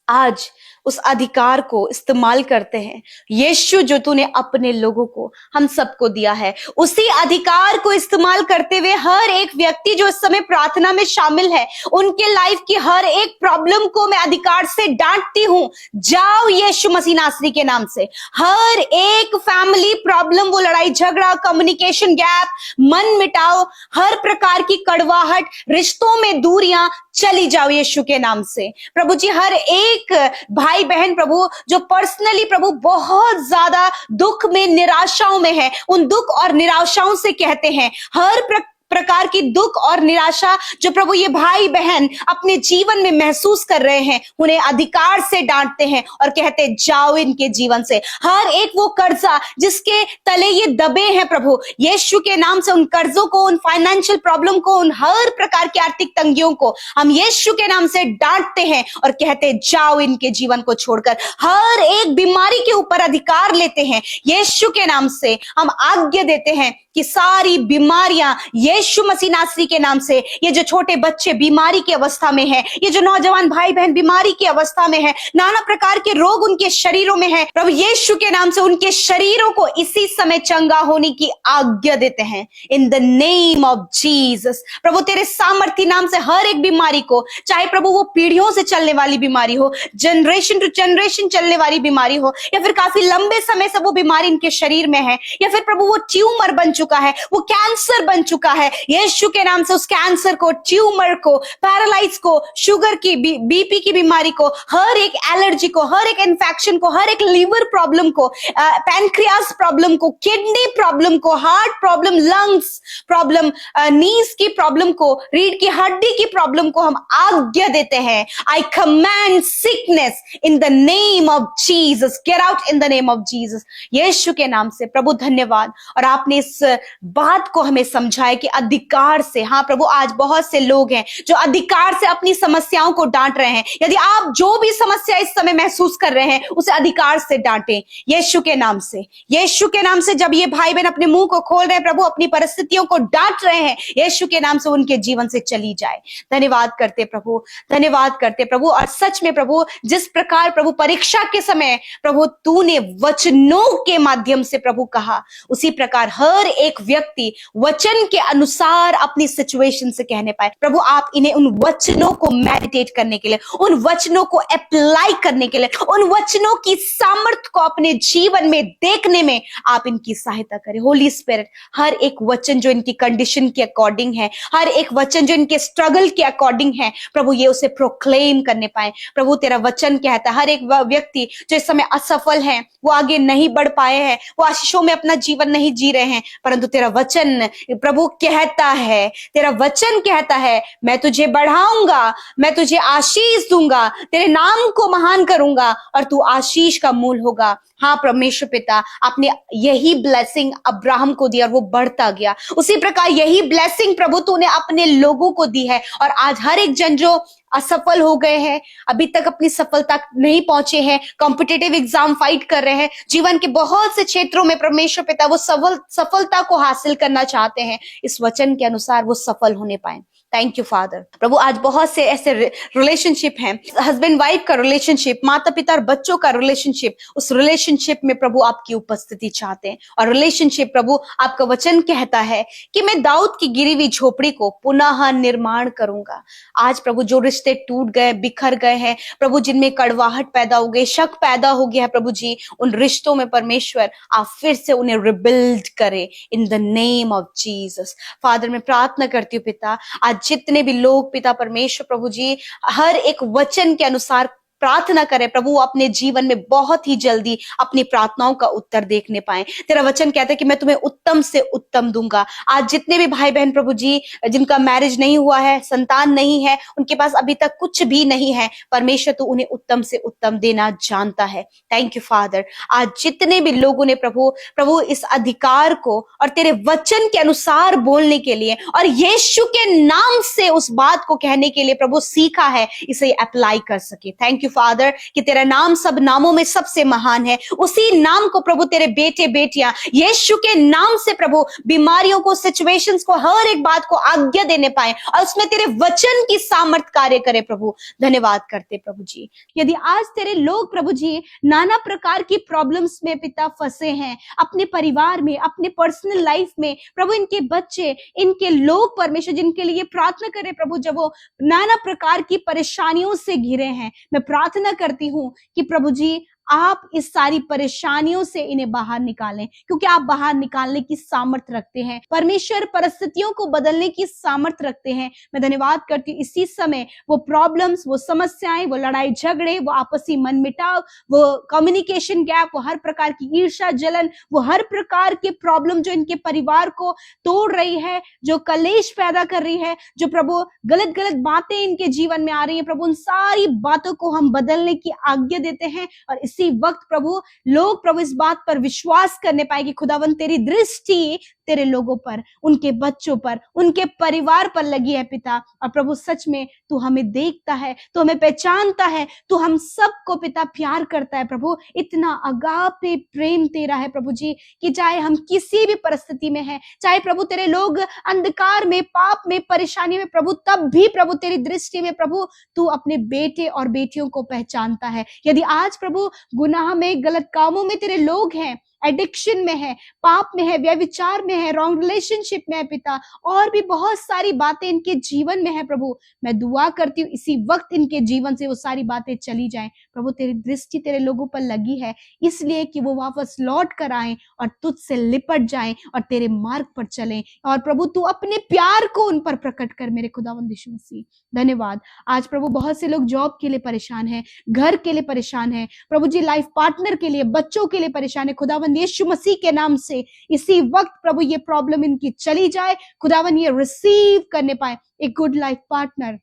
आज उस अधिकार को इस्तेमाल करते हैं यीशु जो तूने अपने लोगों को, हम सबको दिया है, उसी अधिकार को इस्तेमाल करते हुए हर एक व्यक्ति जो इस समय प्रार्थना में शामिल है उनके लाइफ की हर एक प्रॉब्लम को मैं अधिकार से डांटती हूं जाओ यीशु मसीह नासरी के नाम से। हर एक फैमिली प्रॉब्लम, वो लड़ाई झगड़ा, कम्युनिकेशन गैप, मन मिटाओ, हर प्रकार की कड़वाहट, रिश्तों में दूरियां चली जाओ यीशु के नाम से प्रभु जी। हर एक भाई बहन प्रभु जो पर्सनली प्रभु बहुत ज्यादा दुख में, निराशाओं में है, उन दुख और निराशाओं से कहते हैं हर प्रकार की दुख और निराशा जो प्रभु ये भाई बहन अपने जीवन में महसूस कर रहे हैं उन्हें अधिकार से डांटते हैं और कहते जाओ इनके जीवन से। हर एक वो कर्जा जिसके तले ये दबे हैं प्रभु यीशु के नाम से, उन कर्जों को, उन फाइनेंशियल प्रॉब्लम को, उन हर प्रकार की आर्थिक तंगियों को हम यीशु के नाम से डांटते हैं और कहते जाओ इनके जीवन को छोड़कर। हर एक बीमारी के ऊपर अधिकार लेते हैं यीशु के नाम से। हम आज्ञा देते हैं कि सारी बीमारियां यीशु मसीह नासरी के नाम से, ये जो छोटे बच्चे बीमारी की अवस्था में हैं, ये जो नौजवान भाई बहन बीमारी की अवस्था में हैं, नाना प्रकार के रोग उनके शरीरों में हैं, प्रभु यीशु के नाम से उनके शरीरों को इसी समय चंगा होने की आज्ञा देते हैं in the name of Jesus. प्रभु तेरे सामर्थी नाम से हर एक बीमारी को, चाहे प्रभु वो पीढ़ियों से चलने वाली बीमारी हो, जनरेशन टू जनरेशन चलने वाली बीमारी हो, या फिर काफी लंबे समय से वो बीमारी इनके शरीर में है, या फिर प्रभु वो ट्यूमर बन चुका है, वो कैंसर बन चुका है, यीशु के नाम से उस कैंसर को, ट्यूमर को, पैरालाइज को, शुगर की, बीपी की बीमारी को, हर एक एलर्जी को, हर एक इन्फेक्शन को, हर एक लीवर प्रॉब्लम को, पैनक्रियास प्रॉब्लम को, किडनी प्रॉब्लम को, हार्ट प्रॉब्लम, लंग्स प्रॉब्लम, नीज की प्रॉब्लम को, रीढ़ की हड्डी की प्रॉब्लम को हम आज्ञा देते हैं। I command sickness in the name of Jesus, get out in the name of Jesus, यीशु के नाम से। प्रभु धन्यवाद। और आपने इस बात को हमें समझाया कि अधिकार से, हाँ प्रभु, आज बहुत से लोग हैं जो अधिकार से अपनी समस्याओं को डांट रहे हैं। यदि आप जो भी समस्या इस समय महसूस कर रहे हैं उसे अधिकार से डांटें यीशु के नाम से। यीशु के नाम से जब ये भाई बहन अपने मुंह को खोल रहे हैं प्रभु, अपनी परिस्थितियों को डांट रहे हैं, यीशु के नाम से उनके जीवन से चली जाए। धन्यवाद करते प्रभु, धन्यवाद करते प्रभु। और सच में प्रभु, जिस प्रकार प्रभु परीक्षा के समय प्रभु तूने वचनों के माध्यम से प्रभु कहा, उसी प्रकार हर एक व्यक्ति वचन के अनुसार अपनी सिचुएशन से कहने पाए। प्रभु आप इन्हें उन वचनों को मेडिटेट करने के लिए, उन वचनों को अप्लाई करने के लिए, उन वचनों की सामर्थ्य को अपने जीवन में देखने में आप इनकी सहायता करें। होली स्पिरिट, हर एक वचन जो इनकी कंडीशन के अकॉर्डिंग है, हर एक वचन जो इनके स्ट्रगल के अकॉर्डिंग है प्रभु, ये उसे प्रोक्लेम करने पाए। प्रभु तेरा वचन कहता है हर एक व्यक्ति जो इस समय असफल है, वो आगे नहीं बढ़ पाए हैं, वो आशीषों में अपना जीवन नहीं जी रहे हैं, परंतु तेरा वचन प्रभु कहता है, तेरा वचन कहता है मैं तुझे बढ़ाऊंगा, मैं तुझे आशीष दूंगा, तेरे नाम को महान करूंगा और तू आशीष का मूल होगा। हाँ परमेश्वर पिता, आपने यही ब्लेसिंग अब्राहम को दिया और वो बढ़ता गया। उसी प्रकार यही ब्लेसिंग प्रभु तूने अपने लोगों को दी है। और आज हर एक जन जो असफल हो गए हैं, अभी तक अपनी सफलता नहीं पहुंचे हैं, कॉम्पिटिटिव एग्जाम फाइट कर रहे हैं, जीवन के बहुत से क्षेत्रों में परमेश्वर पिता वो सफलता को हासिल करना चाहते हैं, इस वचन के अनुसार वो सफल होने पाए। Thank you father. प्रभु आज बहुत से ऐसे रिलेशनशिप हैं, हस्बैंड वाइफ का रिलेशनशिप, माता पिता और बच्चों का रिलेशनशिप, उस रिलेशनशिप में प्रभु आपकी उपस्थिति चाहते हैं। और रिलेशनशिप प्रभु आपका वचन कहता है कि मैं दाऊद की गिरी हुई झोपड़ी को पुनः निर्माण करूंगा। आज प्रभु जो रिश्ते टूट गए, बिखर गए हैं प्रभु, जिनमें कड़वाहट पैदा हो गई, शक पैदा हो गया है प्रभु जी, उन रिश्तों में परमेश्वर आप फिर से उन्हें रिबिल्ड करें इन the name of Jesus. Father मैं प्रार्थना करती हूँ पिता, आज जितने भी लोग पिता परमेश्वर प्रभु जी हर एक वचन के अनुसार प्रार्थना करें प्रभु, अपने जीवन में बहुत ही जल्दी अपनी प्रार्थनाओं का उत्तर देखने पाए। तेरा वचन कहता है कि मैं तुम्हें उत्तम से उत्तम दूंगा। आज जितने भी भाई बहन प्रभु जी जिनका मैरिज नहीं हुआ है, संतान नहीं है, उनके पास अभी तक कुछ भी नहीं है, परमेश्वर तू उन्हें उत्तम से उत्तम देना जानता है। Thank you father. आज जितने भी लोगों ने प्रभु इस अधिकार को और तेरे वचन के अनुसार बोलने के लिए और यीशु के नाम से उस बात को कहने के लिए प्रभु सीखा है, इसे अप्लाई कर सके। थैंक यू फादर कि तेरा नाम सब नामों में सबसे महान है। उसी नाम को प्रभु तेरे बेटे बेटियां यीशु के नाम से प्रभु बीमारियों को, सिचुएशंस को, हर एक बात को आज्ञा देने पाए और उसमें तेरे वचन की सामर्थ कार्य करे प्रभु। धन्यवाद करते प्रभु जी। यदि आज तेरे लोग प्रभु जी नाना प्रकार की प्रॉब्लम्स में पिता फंसे हैं, अपने परिवार में, अपने पर्सनल लाइफ में प्रभु, इनके बच्चे, इनके लोग परमेश्वर जिनके लिए प्रार्थना करे प्रभु, जब वो नाना प्रकार की परेशानियों से घिरे हैं, मैं प्रार्थना करती हूं कि प्रभु जी आप इस सारी परेशानियों से इन्हें बाहर निकालें, क्योंकि आप बाहर निकालने की सामर्थ्य रखते हैं परमेश्वर, परिस्थितियों को बदलने की सामर्थ्य रखते हैं। मैं धन्यवाद करती हूँ इसी समय वो प्रॉब्लम्स, वो समस्याएं, वो लड़ाई झगड़े, वो आपसी मनमुटाव, वो कम्युनिकेशन गैप, वो हर प्रकार की ईर्ष्या जलन, वो हर प्रकार के प्रॉब्लम जो इनके परिवार को तोड़ रही है, जो कलेश पैदा कर रही है, जो प्रभु गलत गलत बातें इनके जीवन में आ रही है प्रभु, उन सारी बातों को हम बदलने की आज्ञा देते हैं। और इसी वक्त प्रभु लोग प्रभु इस बात पर विश्वास करने पाए कि खुदावन तेरी दृष्टि तेरे लोगों पर, उनके बच्चों पर, उनके परिवार पर लगी है पिता। और प्रभु सच में तू हमें देखता है, तू हमें पहचानता है, तू हम सबको पिता प्यार करता है प्रभु। इतना अगापे प्रेम तेरा है प्रभु जी कि चाहे हम किसी भी परिस्थिति में हैं, चाहे प्रभु तेरे लोग अंधकार में, पाप में, परेशानी में प्रभु, तब भी प्रभु तेरी दृष्टि में प्रभु तू अपने बेटे और बेटियों को पहचानता है। यदि आज प्रभु गुनाह में, गलत कामों में तेरे लोग हैं, एडिक्शन में है, पाप में है, व्यभिचार में है, रॉन्ग रिलेशनशिप में है पिता, और भी बहुत सारी बातें इनके जीवन में है प्रभु, मैं दुआ करती हूँ इसी वक्त इनके जीवन से वो सारी बातें चली जाएं प्रभु। तेरी दृष्टि तेरे लोगों पर लगी है इसलिए कि वो वापस लौट कर आए और तुझसे लिपट जाएं और तेरे मार्ग पर चलें। और प्रभु तू अपने प्यार को उन पर प्रकट कर मेरे खुदावंद यीशु मसीह। धन्यवाद। आज प्रभु बहुत से लोग जॉब के लिए परेशान हैं, घर के लिए परेशान हैं प्रभु जी, लाइफ पार्टनर के लिए, बच्चों के लिए परेशान है। खुदावंद यीशु मसीह के नाम से इसी वक्त प्रभु ये प्रॉब्लम इनकी चली जाए। खुदावंद ये रिसीव करने पाए एक गुड लाइफ पार्टनर,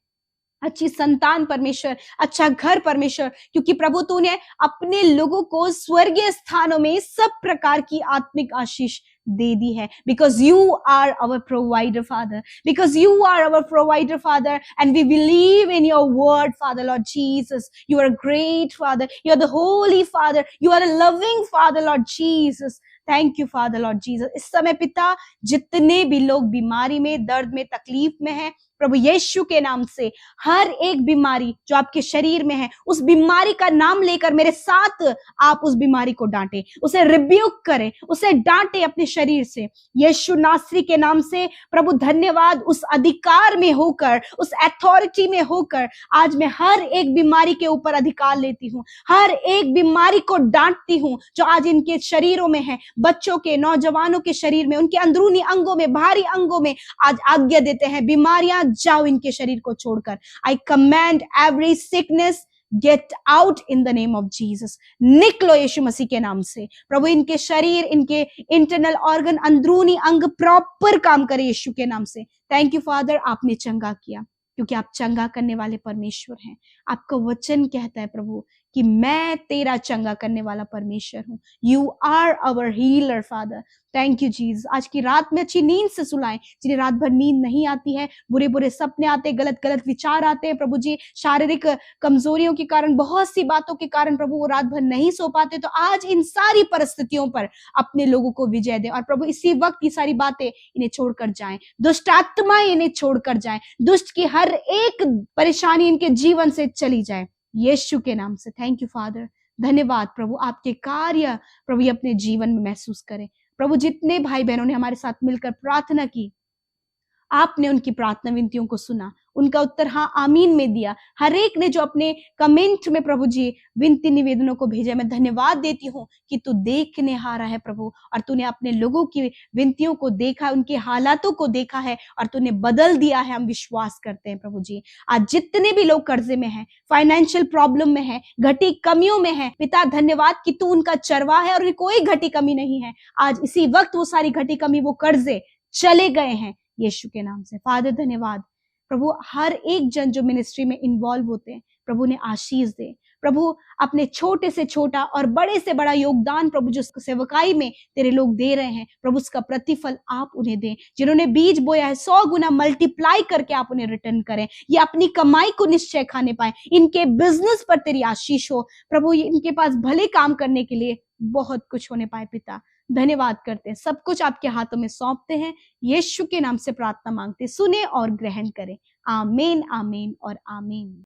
अच्छी संतान परमेश्वर, अच्छा घर परमेश्वर, क्योंकि प्रभु तूने अपने लोगों को स्वर्गीय स्थानों में सब प्रकार की आत्मिक आशीष दे दी है। Because you are our provider father, because you are our provider father, and we believe in your word father Lord Jesus. You are great father, you are the holy father, you are a loving father Lord Jesus. Thank you father Lord Jesus. इस समय पिता जितने भी लोग बीमारी में, दर्द में, तकलीफ में हैं प्रभु यीशु के नाम से, हर एक बीमारी जो आपके शरीर में है उस बीमारी का नाम लेकर मेरे साथ आप उस बीमारी को डांटे, उसे रिब्यूक करें, उसे डांटे अपने शरीर से यीशु नासरी के नाम से। प्रभु धन्यवाद, उस अधिकार में होकर, उस अथॉरिटी में होकर आज मैं हर एक बीमारी के ऊपर अधिकार लेती हूँ, हर एक बीमारी को डांटती हूँ जो आज इनके शरीरों में है, बच्चों के, नौजवानों के शरीर में, उनके अंदरूनी अंगों में, बाहरी अंगों में आज आज्ञा देते हैं बीमारियां जाओ इनके शरीर को छोड़कर। आई command every sickness get out in the name of Jesus. निकलो यीशु मसीह के नाम से प्रभु। इनके शरीर, इनके इंटरनल ऑर्गन, अंदरूनी अंग प्रॉपर काम करे यीशु के नाम से। थैंक यू फादर, आपने चंगा किया क्योंकि आप चंगा करने वाले परमेश्वर हैं। आपका वचन कहता है प्रभु कि मैं तेरा चंगा करने वाला परमेश्वर हूं। You are our healer father. Thank you Jesus. आज की रात में अच्छी नींद से सुलाएं जिन्हें रात भर नींद नहीं आती है, बुरे बुरे सपने आते, गलत गलत विचार आते हैं प्रभु जी, शारीरिक कमजोरियों के कारण, बहुत सी बातों के कारण प्रभु वो रात भर नहीं सो पाते। तो आज इन सारी परिस्थितियों पर अपने लोगों को विजय दे और प्रभु इसी वक्त ये सारी बातें इन्हें छोड़कर जाएं, दुष्ट आत्माएं इन्हें छोड़कर जाएं, दुष्ट की हर एक परेशानी इनके जीवन से चली जाए यीशु के नाम से। Thank you father. धन्यवाद प्रभु, आपके कार्य प्रभु अपने जीवन में महसूस करें प्रभु। जितने भाई बहनों ने हमारे साथ मिलकर प्रार्थना की, आपने उनकी प्रार्थना विनतियों को सुना, उनका उत्तर हाँ आमीन में दिया। हर एक ने जो अपने कमेंट में प्रभु जी विनती निवेदनों को भेजा, मैं धन्यवाद देती हूँ कि तू देखने हारा है प्रभु, और तूने अपने लोगों की विनतियों को देखा, उनके हालातों को देखा है और तूने बदल दिया है। हम विश्वास करते हैं प्रभु जी। आज जितने भी लोग कर्जे में हैं, फाइनेंशियल प्रॉब्लम में है, घटी कमियों में है, पिता धन्यवाद कि तू उनका चरवा है और कोई घटी कमी नहीं है। आज इसी वक्त वो सारी घटी कमी, वो कर्जे चले गए हैं यीशु के नाम से। फादर धन्यवाद प्रभु, हर एक जन जो मिनिस्ट्री में इन्वॉल्व होते हैं प्रभु ने आशीष दे प्रभु। अपने छोटे से छोटा और बड़े से बड़ा योगदान प्रभु जो सेवकाई में तेरे लोग दे रहे हैं प्रभु, उसका प्रतिफल आप उन्हें दें। जिन्होंने बीज बोया है 100 गुना मल्टीप्लाई करके आप उन्हें रिटर्न करें। ये अपनी कमाई को निश्चय खाने पाए, इनके बिजनेस पर तेरी आशीष हो प्रभु, इनके पास भले काम करने के लिए बहुत कुछ होने पाए। पिता धन्यवाद करते हैं, सब कुछ आपके हाथों में सौंपते हैं, यीशु के नाम से प्रार्थना मांगते, सुने और ग्रहण करें। आमीन, आमीन और आमीन।